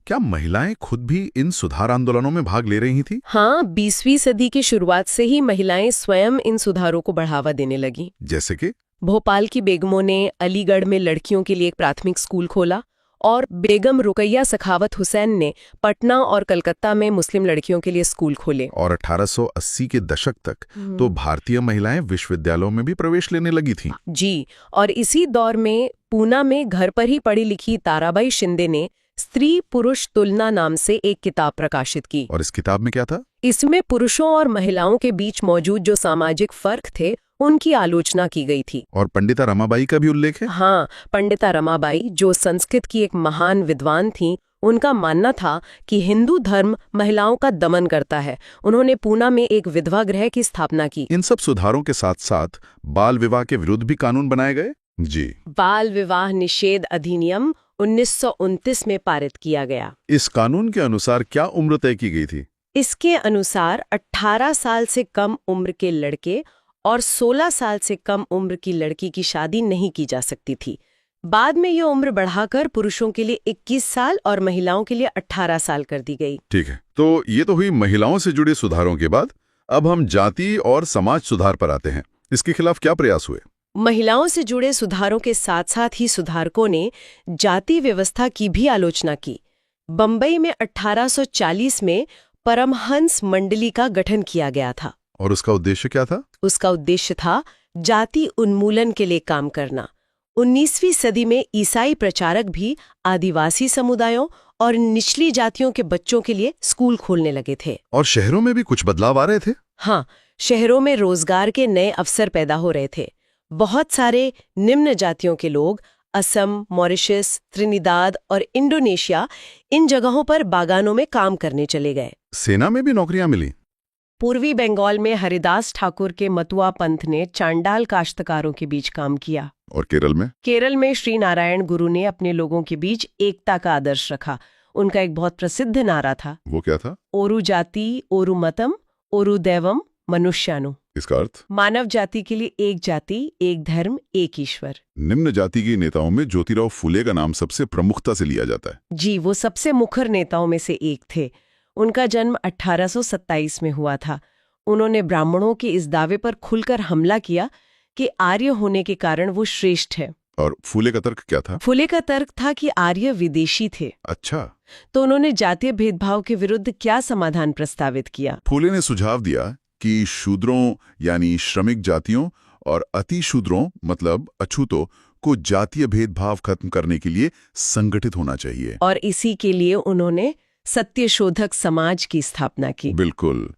क्या महिलाएं खुद भी इन सुधार आंदोलनों में भाग ले रही थीं? हाँ, 20वीं सदी की शुरुआत से ही महिलाएं स्वयं इन सुधारों को बढ़ावा देने लगीं। जैसे कि भोपाल की बेगमों ने अलीगढ़ में लड़कियों के लिए एक प्राथमिक स्कूल खोला और बेगम रुकैया सखावत हुसैन ने पटना और कलकत्ता में मुस्लिम लड़कियों के लिए स्कूल खोले। और 1880 के दशक तक तो भारतीय महिलाएं विश्वविद्यालयों में भी प्रवेश लेने लगी थीं। जी, और इसी दौर में पूना में घर पर ही पढ़ी लिखी ताराबाई शिंदे ने स्त्री पुरुष तुलना नाम से एक किताब प्रकाशित की। और इस किताब में क्या था? इसमें पुरुषों और महिलाओं के बीच मौजूद जो सामाजिक फर्क थे उनकी आलोचना की गई थी। और पंडिता रमाबाई का भी उल्लेख है? हाँ, पंडिता रमाबाई जो संस्कृत की एक महान विद्वान थीं, उनका मानना था कि हिंदू धर्म महिलाओं का दमन करता है। उन्होंने पूना में एक विधवा गृह की स्थापना की। इन सब सुधारों के साथ साथ बाल विवाह के विरुद्ध भी कानून बनाए गए। जी, बाल विवाह निषेध अधिनियम 1929 में पारित किया गया। इस कानून के अनुसार क्या उम्र तय की गई थी? इसके अनुसार 18 साल से कम उम्र के लड़के और 16 साल से कम उम्र की लड़की की शादी नहीं की जा सकती थी। बाद में ये उम्र बढ़ाकर पुरुषों के लिए 21 साल और महिलाओं के लिए 18 साल कर दी गई। ठीक है, तो ये तो हुई महिलाओं से जुड़े सुधारों के बाद। अब हम जाति और समाज सुधार पर आते हैं। इसके खिलाफ क्या प्रयास हुए? महिलाओं से जुड़े सुधारों के साथ साथ ही सुधारकों ने जाति व्यवस्था की भी आलोचना की। बंबई में 1840 में परमहंस मंडली का गठन किया गया था। और उसका उद्देश्य क्या था? उसका उद्देश्य था जाति उन्मूलन के लिए काम करना। 19वीं सदी में ईसाई प्रचारक भी आदिवासी समुदायों और निचली जातियों के बच्चों के लिए स्कूल खोलने लगे थे। और शहरों में भी कुछ बदलाव आ रहे थे? हाँ, शहरों में रोजगार के नए अवसर पैदा हो रहे थे। बहुत सारे निम्न जातियों के लोग असम, मॉरिशस, त्रिनिदाद और इंडोनेशिया इन जगहों पर बागानों में काम करने चले गए। सेना में भी नौकरियां मिली। पूर्वी बंगाल में हरिदास ठाकुर के मतुआ पंथ ने चांडाल काश्तकारों के बीच काम किया। और केरल में? केरल में श्री नारायण गुरु ने अपने लोगों के बीच एकता का आदर्श रखा। उनका एक बहुत प्रसिद्ध नारा था। वो क्या था? ओरु जाति ओरु मतम ओरु दैवम मनुष्यानु। इसका अर्थ? मानव जाति के लिए एक जाति, एक धर्म, एक ईश्वर। निम्न जाति के नेताओं में ज्योतिराव फुले का नाम सबसे प्रमुखता से लिया जाता है। जी, वो सबसे मुखर नेताओं में से एक थे। उनका जन्म 1827 में हुआ था। उन्होंने ब्राह्मणों के इस दावे पर खुलकर हमला किया कि आर्य होने के कारण वो श्रेष्ठ है। और फुले का तर्क क्या था? फुले का तर्क था कि आर्य विदेशी थे। अच्छा। तो उन्होंने जातीय भेदभाव के विरुद्ध क्या समाधान प्रस्तावित किया? फुले ने सुझाव दिया कि शूद्रों यानी श्रमिक जातियों और अति शूद्रों मतलब अछूतों को जातीय भेदभाव खत्म करने के लिए संगठित होना चाहिए। और इसी के लिए उन्होंने सत्यशोधक समाज की स्थापना की। बिल्कुल।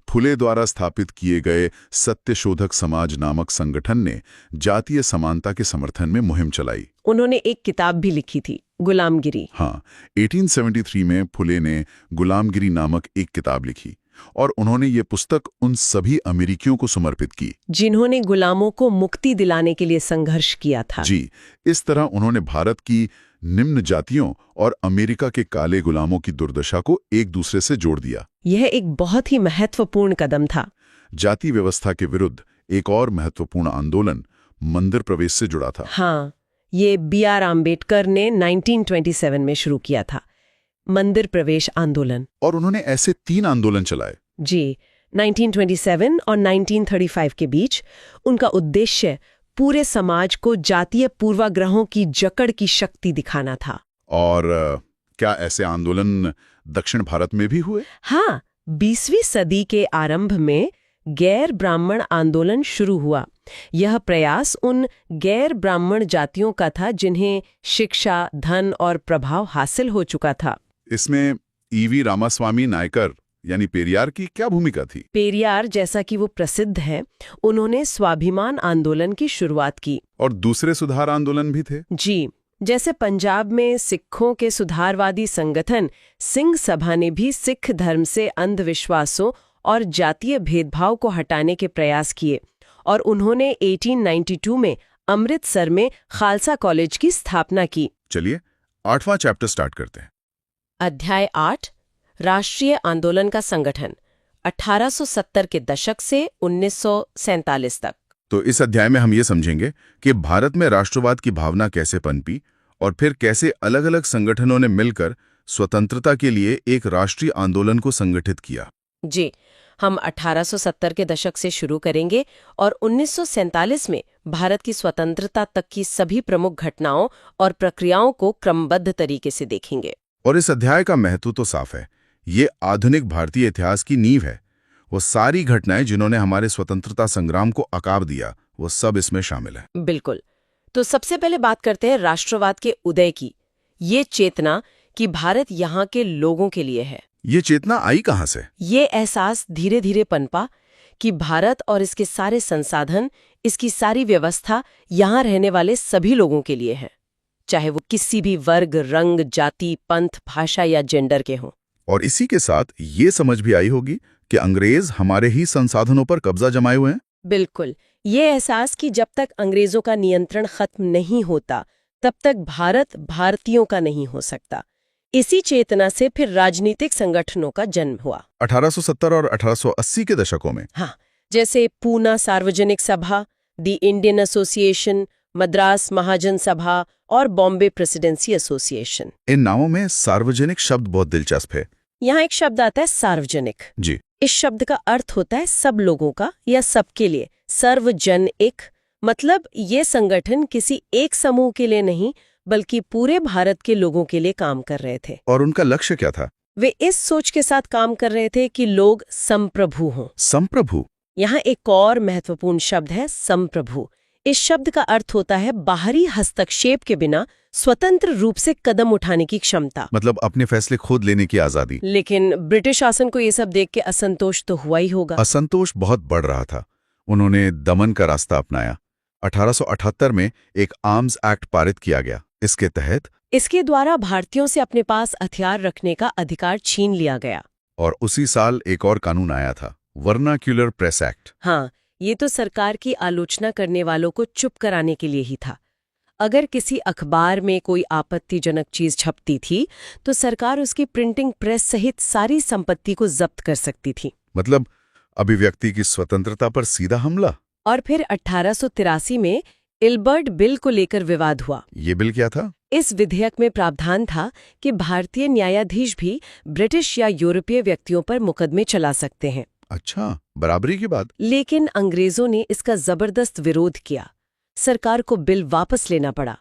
फुले द्वारा स्थापित किए गए सत्यशोधक समाज नामक संगठन ने जातीय समानता के समर्थन में मुहिम चलाई। उन्होंने एक किताब भी लिखी थी, गुलामगिरी। हाँ, 1873 में फुले ने गुलामगिरी नामक एक किताब लिखी और उन्होंने ये पुस्तक उन सभी अमेरिकियों को समर्पित की जिन्होंने गुलामों को मुक्ति दिलाने के लिए संघर्ष किया था। जी, इस तरह उन्होंने भारत की निम्न जातियों और अमेरिका के काले गुलामों की दुर्दशा को एक दूसरे से जोड़ दिया। यह एक बहुत ही महत्वपूर्ण कदम था। जाति व्यवस्था के विरुद्ध एक और महत्वपूर्ण आंदोलन मंदिर प्रवेश से जुड़ा था। हाँ, ये B.R. आम्बेडकर ने 1927 में शुरू किया था, मंदिर प्रवेश आंदोलन। और उन्होंने ऐसे 3 आंदोलन चलाए। जी, 1927 और 1935 के बीच उनका उद्देश्य पूरे समाज को जातीय पूर्वाग्रहों की जकड़ की शक्ति दिखाना था। और क्या ऐसे आंदोलन दक्षिण भारत में भी हुए? हाँ, 20वीं सदी के आरंभ में गैर ब्राह्मण आंदोलन शुरू हुआ। यह प्रयास उन गैर ब्राह्मण जातियों का था जिन्हें शिक्षा, धन और प्रभाव हासिल हो चुका था। इसमें ईवी रामास्वामी नायकर यानी पेरियार की क्या भूमिका थी? पेरियार, जैसा कि वो प्रसिद्ध है, उन्होंने स्वाभिमान आंदोलन की शुरुआत की। और दूसरे सुधार आंदोलन भी थे? जी, जैसे पंजाब में सिखों के सुधारवादी संगठन सिंह सभा ने भी सिख धर्म से अंधविश्वासों और जातीय भेदभाव को हटाने के प्रयास किए और उन्होंने 1892 में अमृतसर में खालसा कॉलेज की स्थापना की। चलिए 8वां चैप्टर स्टार्ट करते हैं। अध्याय 8, राष्ट्रीय आंदोलन का संगठन 1870 के दशक से 1947 तक। तो इस अध्याय में हम ये समझेंगे कि भारत में राष्ट्रवाद की भावना कैसे पनपी और फिर कैसे अलग-अलग संगठनों ने मिलकर स्वतंत्रता के लिए एक राष्ट्रीय आंदोलन को संगठित किया। जी, हम 1870 के दशक से शुरू करेंगे और 1947 में भारत की स्वतंत्रता तक की सभी प्रमुख घटनाओं और प्रक्रियाओं को क्रमबद्ध तरीके से देखेंगे। और इस अध्याय का महत्व तो साफ है, ये आधुनिक भारतीय इतिहास की नींव है। वो सारी घटनाएं जिन्होंने हमारे स्वतंत्रता संग्राम को आकार दिया, वो सब इसमें शामिल है। बिल्कुल। तो सबसे पहले बात करते हैं राष्ट्रवाद के उदय की। ये चेतना कि भारत यहाँ के लोगों के लिए है। ये चेतना आई कहाँ से? ये एहसास धीरे धीरे पनपा कि भारत और इसके सारे संसाधन, इसकी सारी व्यवस्था यहाँ रहने वाले सभी लोगों के लिए है, चाहे वो किसी भी वर्ग, रंग, जाति, पंथ, भाषा या जेंडर के हों। और इसी के साथ ये समझ भी आई होगी कि अंग्रेज हमारे ही संसाधनों पर कब्जा जमाए हुए हैं। बिल्कुल। ये एहसास कि जब तक अंग्रेजों का नियंत्रण खत्म नहीं होता, तब तक भारत भारतीयों का नहीं हो सकता। इसी चेतना से फिर राजनीतिक संगठनों का जन्म हुआ 1870 और 1880 के दशकों में। हाँ, जैसे पूना सार्वजनिक सभा, द इंडियन एसोसिएशन, मद्रास महाजन सभा और बॉम्बे प्रेसिडेंसी एसोसिएशन। इन नामों में सार्वजनिक शब्द बहुत दिलचस्प है। यहाँ एक शब्द आता है सार्वजनिक। जी। इस शब्द का अर्थ होता है सब लोगों का या सबके लिए, सर्वजन एक। मतलब ये संगठन किसी एक समूह के लिए नहीं बल्कि पूरे भारत के लोगों के लिए काम कर रहे थे। और उनका लक्ष्य क्या था? वे इस सोच के साथ काम कर रहे थे कि लोग संप्रभु हों। संप्रभु? यहाँ एक और महत्वपूर्ण शब्द है संप्रभु। इस शब्द का अर्थ होता है बाहरी हस्तक्षेप के बिना स्वतंत्र रूप से कदम उठाने की क्षमता। मतलब अपने फैसले खुद लेने की आजादी। लेकिन ब्रिटिश शासन को ये सब देख के असंतोष तो हुआ ही होगा। असंतोष बहुत बढ़ रहा था। उन्होंने दमन का रास्ता अपनाया। 1878 में एक आर्म्स एक्ट पारित किया गया। इसके द्वारा भारतीयों से अपने पास हथियार रखने का अधिकार छीन लिया गया। और उसी साल एक और कानून आया था, वर्नाक्यूलर प्रेस एक्ट। हाँ, ये तो सरकार की आलोचना करने वालों को चुप कराने के लिए ही था। अगर किसी अखबार में कोई आपत्तिजनक चीज छपती थी तो सरकार उसकी प्रिंटिंग प्रेस सहित सारी संपत्ति को जब्त कर सकती थी। मतलब अभिव्यक्ति की स्वतंत्रता पर सीधा हमला। और फिर 1883 में इल्बर्ट बिल को लेकर विवाद हुआ। ये बिल क्या था? इस विधेयक में प्रावधान था कि भारतीय न्यायाधीश भी ब्रिटिश या यूरोपीय व्यक्तियों पर मुकदमे चला सकते हैं। अच्छा, बराबरी की बात। लेकिन अंग्रेजों ने इसका जबरदस्त विरोध किया। सरकार को बिल वापस लेना पड़ा।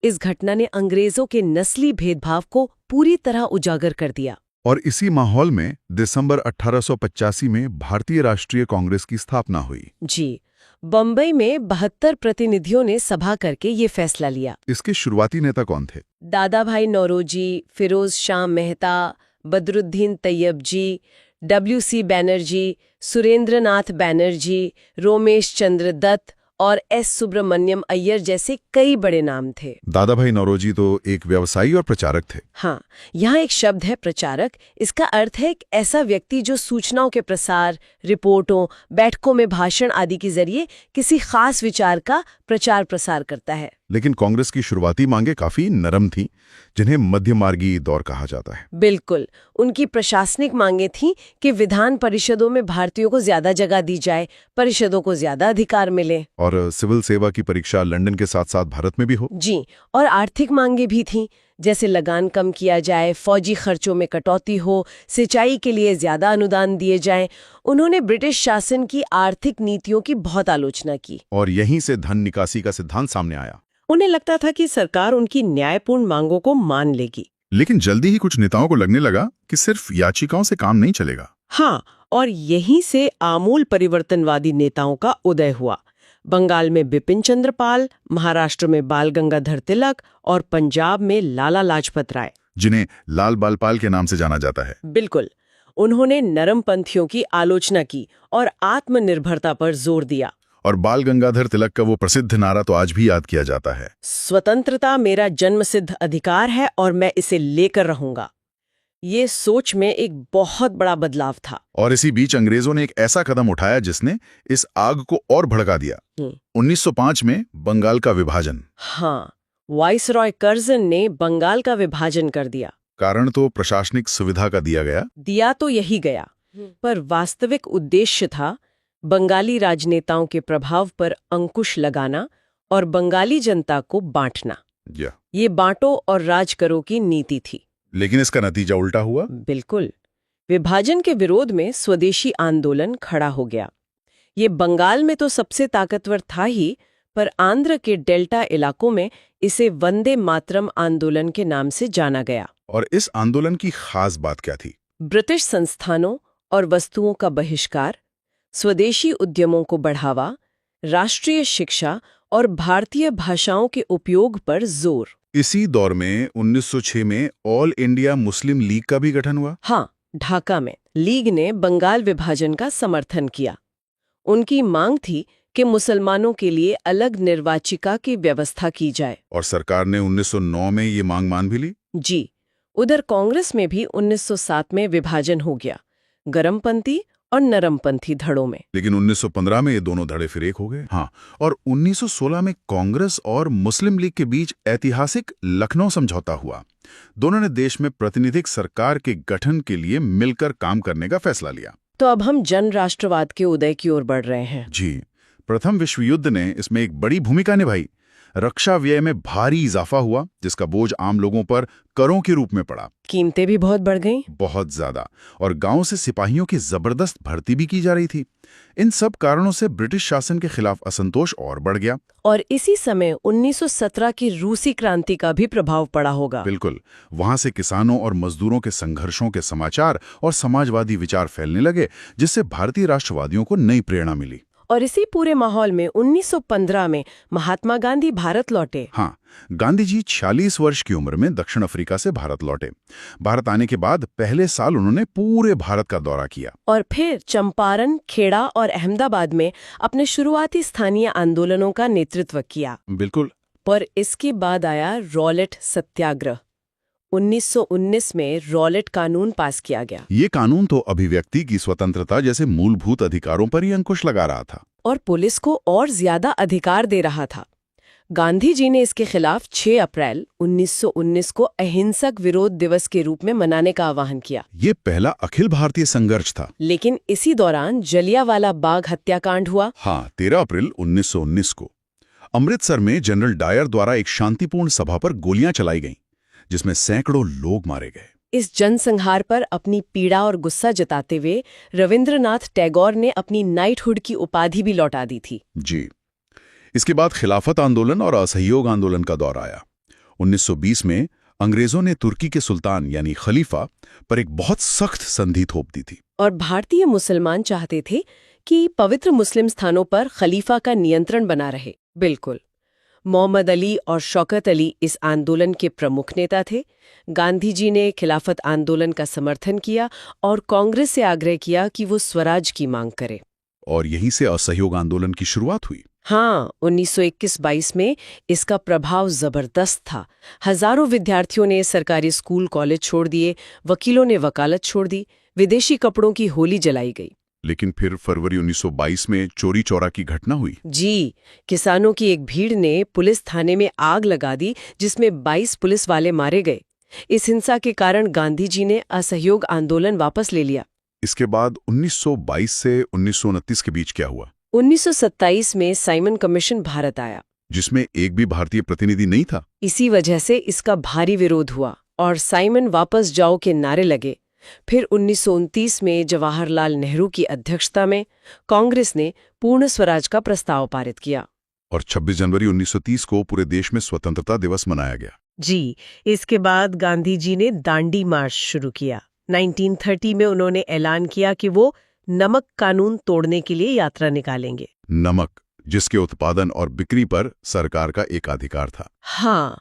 इस घटना ने अंग्रेजों के नस्ली भेदभाव को पूरी तरह उजागर कर दिया। और इसी माहौल में दिसंबर 1885 में भारतीय राष्ट्रीय कांग्रेस की स्थापना हुई। जी, बम्बई में 72 प्रतिनिधियों ने सभा करके ये फैसला लिया। इसके शुरुआती नेता कौन थे? दादा भाई नौरोजी, फिरोज शाह मेहता, बदरुद्दीन तैयब जी, W.C. बैनर्जी, सुरेंद्रनाथ बैनर्जी, रोमेश चंद्र दत्त और S. सुब्रमण्यम अय्यर जैसे कई बड़े नाम थे। दादा भाई नौरोजी तो एक व्यवसायी और प्रचारक थे। हाँ, यहाँ एक शब्द है प्रचारक। इसका अर्थ है एक ऐसा व्यक्ति जो सूचनाओं के प्रसार, रिपोर्टों, बैठकों में भाषण आदि के जरिए किसी खास विचार का प्रचार प्रसार करता है। लेकिन कांग्रेस की शुरुआती मांगे काफी नरम थीं, जिन्हें मध्यमार्गी दौर कहा जाता है। बिल्कुल। उनकी प्रशासनिक मांगे थीं कि विधान परिषदों में भारतीयों को ज्यादा जगह दी जाए, परिषदों को ज्यादा अधिकार मिले और सिविल सेवा की परीक्षा लंदन के साथ साथ भारत में भी हो। जी, और आर्थिक मांगे भी थीं, जैसे लगान कम किया जाए, फौजी खर्चों में कटौती हो, सिंचाई के लिए ज्यादा अनुदान दिए जाएं। उन्होंने ब्रिटिश शासन की आर्थिक नीतियों की बहुत आलोचना की। और यहीं से धन निकासी का सिद्धांत सामने आया। उन्हें लगता था कि सरकार उनकी न्यायपूर्ण मांगों को मान लेगी। लेकिन जल्दी ही कुछ नेताओं को लगने लगा कि सिर्फ याचिकाओं से काम नहीं चलेगा। हाँ, और यहीं से आमूल परिवर्तनवादी नेताओं का उदय हुआ। बंगाल में बिपिन चंद्र पाल, महाराष्ट्र में बाल गंगाधर तिलक और पंजाब में लाला लाजपत राय, जिन्हें लाल बाल पाल के नाम से जाना जाता है। बिल्कुल। उन्होंने नरमपंथियों की आलोचना की और आत्मनिर्भरता पर जोर दिया। और बाल गंगाधर तिलक का वो प्रसिद्ध नारा तो आज भी याद किया जाता है, स्वतंत्रता मेरा जन्मसिद्ध अधिकार है और मैं इसे लेकर रहूंगा। ये सोच में एक बहुत बड़ा बदलाव था। और इसी बीच अंग्रेजों ने एक ऐसा कदम उठाया जिसने इस आग को और भड़का दिया। 1905 में बंगाल का विभाजन। हाँ, वाइसरॉय कर्जन ने बंगाल का विभाजन कर दिया। कारण तो प्रशासनिक सुविधा का दिया तो यही गया, पर वास्तविक उद्देश्य था बंगाली राजनेताओं के प्रभाव पर अंकुश लगाना और बंगाली जनता को बांटना। ये बांटो और राज करो की नीति थी। लेकिन इसका नतीजा उल्टा हुआ। बिल्कुल। विभाजन के विरोध में स्वदेशी आंदोलन खड़ा हो गया। ये बंगाल में तो सबसे ताकतवर था ही, पर आंध्र के डेल्टा इलाकों में इसे वंदे मातरम आंदोलन के नाम से जाना गया। और इस आंदोलन की खास बात क्या थी? ब्रिटिश संस्थानों और वस्तुओं का बहिष्कार, स्वदेशी उद्यमों को बढ़ावा, राष्ट्रीय शिक्षा और भारतीय भाषाओं के उपयोग पर जोर। इसी दौर में 1906 में ऑल इंडिया मुस्लिम लीग का भी गठन हुआ। हाँ, ढाका में लीग ने बंगाल विभाजन का समर्थन किया। उनकी मांग थी कि मुसलमानों के लिए अलग निर्वाचिका की व्यवस्था की जाए। और सरकार ने 1909 में ये मांग मान भी ली। जी। उधर कांग्रेस में भी 1907 में विभाजन हो गया, गरमपंथी और नरमपंथी धड़ों में। लेकिन 1915 में ये दोनों धड़े फिर एक हो गए। हाँ, और 1916 में कांग्रेस और मुस्लिम लीग के बीच ऐतिहासिक लखनऊ समझौता हुआ। दोनों ने देश में प्रातिनिधिक सरकार के गठन के लिए मिलकर काम करने का फैसला लिया। तो अब हम जन राष्ट्रवाद के उदय की ओर बढ़ रहे हैं। जी। प्रथम विश्व युद्ध ने इसमें एक बड़ी भूमिका निभाई। रक्षा व्यय में भारी इजाफा हुआ, जिसका बोझ आम लोगों पर करों के रूप में पड़ा। कीमतें भी बहुत बढ़ गईं। बहुत ज्यादा। और गांव से सिपाहियों की जबरदस्त भर्ती भी की जा रही थी। इन सब कारणों से ब्रिटिश शासन के खिलाफ असंतोष और बढ़ गया। और इसी समय 1917 की रूसी क्रांति का भी प्रभाव पड़ा होगा। बिल्कुल। वहां से किसानों और मजदूरों के संघर्षों के समाचार और समाजवादी विचार फैलने लगे, जिससे भारतीय राष्ट्रवादियों को नई प्रेरणा मिली। और इसी पूरे माहौल में 1915 में महात्मा गांधी भारत लौटे। हाँ, गांधी जी 46 वर्ष की उम्र में दक्षिण अफ्रीका से भारत लौटे। भारत आने के बाद पहले साल उन्होंने पूरे भारत का दौरा किया और फिर चंपारण, खेड़ा और अहमदाबाद में अपने शुरुआती स्थानीय आंदोलनों का नेतृत्व किया। बिल्कुल। पर इसके बाद आया रॉलेट सत्याग्रह। 1919 में रॉलेट कानून पास किया गया। ये कानून तो अभिव्यक्ति की स्वतंत्रता जैसे मूलभूत अधिकारों पर ही अंकुश लगा रहा था और पुलिस को और ज्यादा अधिकार दे रहा था। गांधी जी ने इसके खिलाफ 6 अप्रैल 1919 को अहिंसक विरोध दिवस के रूप में मनाने का आह्वान किया। ये पहला अखिल भारतीय संघर्ष था। लेकिन इसी दौरान जलियांवाला बाग हत्याकांड हुआ। हाँ, 13 अप्रैल 1919 को अमृतसर में जनरल डायर द्वारा एक शांतिपूर्ण सभा पर गोलियां चलाई गईं, जिसमें सैकड़ों लोग मारे गए। इस जनसंहार पर अपनी पीड़ा और गुस्सा जताते हुए रविंद्रनाथ टैगोर ने अपनी नाइटहुड की उपाधि भी लौटा दी थी। जी। इसके बाद खिलाफत आंदोलन और असहयोग आंदोलन का दौर आया। 1920 में अंग्रेजों ने तुर्की के सुल्तान यानी खलीफा पर एक बहुत सख्त संधि थोप दी थी। और भारतीय मुसलमान चाहते थे कि पवित्र मुस्लिम स्थानों पर खलीफा का नियंत्रण बना रहे। बिल्कुल। मोहम्मद अली और शौकत अली इस आंदोलन के प्रमुख नेता थे। गांधी जी ने खिलाफत आंदोलन का समर्थन किया और कांग्रेस से आग्रह किया कि वो स्वराज की मांग करे। और यहीं से असहयोग आंदोलन की शुरुआत हुई। हाँ, 1921-22 में इसका प्रभाव जबरदस्त था। हजारों विद्यार्थियों ने सरकारी स्कूल कॉलेज छोड़ दिए, वकीलों ने वकालत छोड़ दी, विदेशी कपड़ों की होली जलाई गई। लेकिन फिर फरवरी 1922 में चोरी चौरा की घटना हुई। जी, किसानों की एक भीड़ ने पुलिस थाने में आग लगा दी, जिसमें 22 पुलिस वाले मारे गए। इस हिंसा के कारण गांधी जी ने असहयोग आंदोलन वापस ले लिया। इसके बाद 1922 से 1929 के बीच क्या हुआ? 1927 में साइमन कमीशन भारत आया, जिसमें एक भी भारतीय प्रतिनिधि नहीं था। इसी वजह से इसका भारी विरोध हुआ और साइमन वापस जाओ के नारे लगे। फिर 1929 में जवाहरलाल नेहरू की अध्यक्षता में कांग्रेस ने पूर्ण स्वराज का प्रस्ताव पारित किया और 26 जनवरी 1930 को पूरे देश में स्वतंत्रता दिवस मनाया गया। जी, इसके बाद गांधी जी ने दांडी मार्च शुरू किया। 1930 में उन्होंने ऐलान किया कि वो नमक कानून तोड़ने के लिए यात्रा निकालेंगे। नमक, जिसके उत्पादन और बिक्री पर सरकार का एकाधिकार था। हाँ,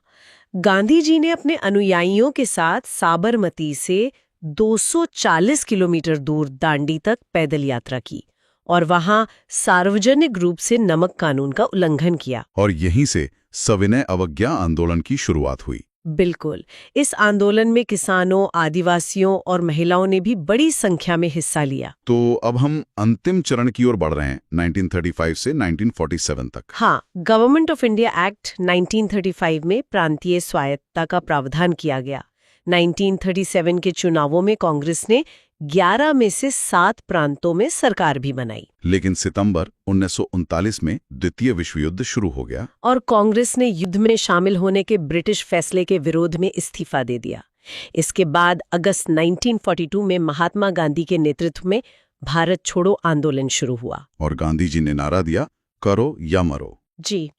गांधी जी ने अपने अनुयायियों के साथ साबरमती से 240 किलोमीटर दूर दांडी तक पैदल यात्रा की और वहां सार्वजनिक रूप से नमक कानून का उल्लंघन किया। और यहीं से सविनय अवज्ञा आंदोलन की शुरुआत हुई। बिल्कुल। इस आंदोलन में किसानों, आदिवासियों और महिलाओं ने भी बड़ी संख्या में हिस्सा लिया। तो अब हम अंतिम चरण की ओर बढ़ रहे हैं, 1935 से 1947 तक। हाँ, गवर्नमेंट ऑफ इंडिया एक्ट 1935 में प्रांतीय स्वायत्तता का प्रावधान किया गया। 1937 के चुनावों में कांग्रेस ने 11 में से 7 प्रांतों में सरकार भी बनाई। लेकिन सितंबर 1939 में द्वितीय विश्व युद्ध शुरू हो गया और कांग्रेस ने युद्ध में शामिल होने के ब्रिटिश फैसले के विरोध में इस्तीफा दे दिया। इसके बाद अगस्त 1942 में महात्मा गांधी के नेतृत्व में भारत छोड़ो आंदोलन शुरू हुआ। और गांधी जी ने नारा दिया, करो या मरो। जी,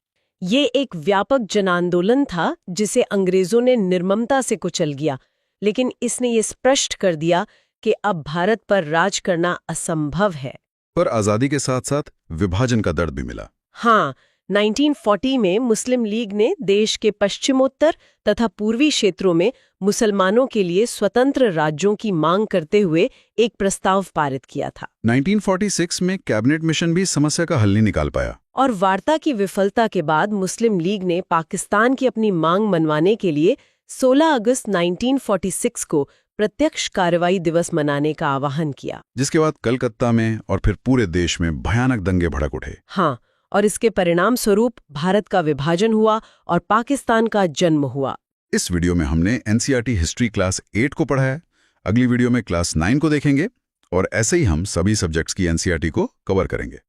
ये एक व्यापक जन आंदोलन था जिसे अंग्रेजों ने निर्ममता से कुचल दिया, लेकिन इसने ये स्पष्ट कर दिया कि अब भारत पर राज करना असंभव है। पर आजादी के साथ साथ विभाजन का दर्द भी मिला। हाँ, 1940 में मुस्लिम लीग ने देश के पश्चिमोत्तर तथा पूर्वी क्षेत्रों में मुसलमानों के लिए स्वतंत्र राज्यों की मांग करते हुए एक प्रस्ताव पारित किया था। 1946 में कैबिनेट मिशन भी समस्या का हल नहीं निकाल पाया। और वार्ता की विफलता के बाद मुस्लिम लीग ने पाकिस्तान की अपनी मांग मनवाने के लिए 16 अगस्त 1946 को प्रत्यक्ष कार्रवाई दिवस मनाने का आह्वान किया, जिसके बाद कलकत्ता में और फिर पूरे देश में भयानक दंगे भड़क उठे। हाँ, और इसके परिणाम स्वरूप भारत का विभाजन हुआ और पाकिस्तान का जन्म हुआ। इस वीडियो में हमने एनसीईआरटी हिस्ट्री क्लास 8 को पढ़ा है। अगली वीडियो में क्लास 9 को देखेंगे और ऐसे ही हम सभी सब्जेक्ट्स की एनसीईआरटी को कवर करेंगे।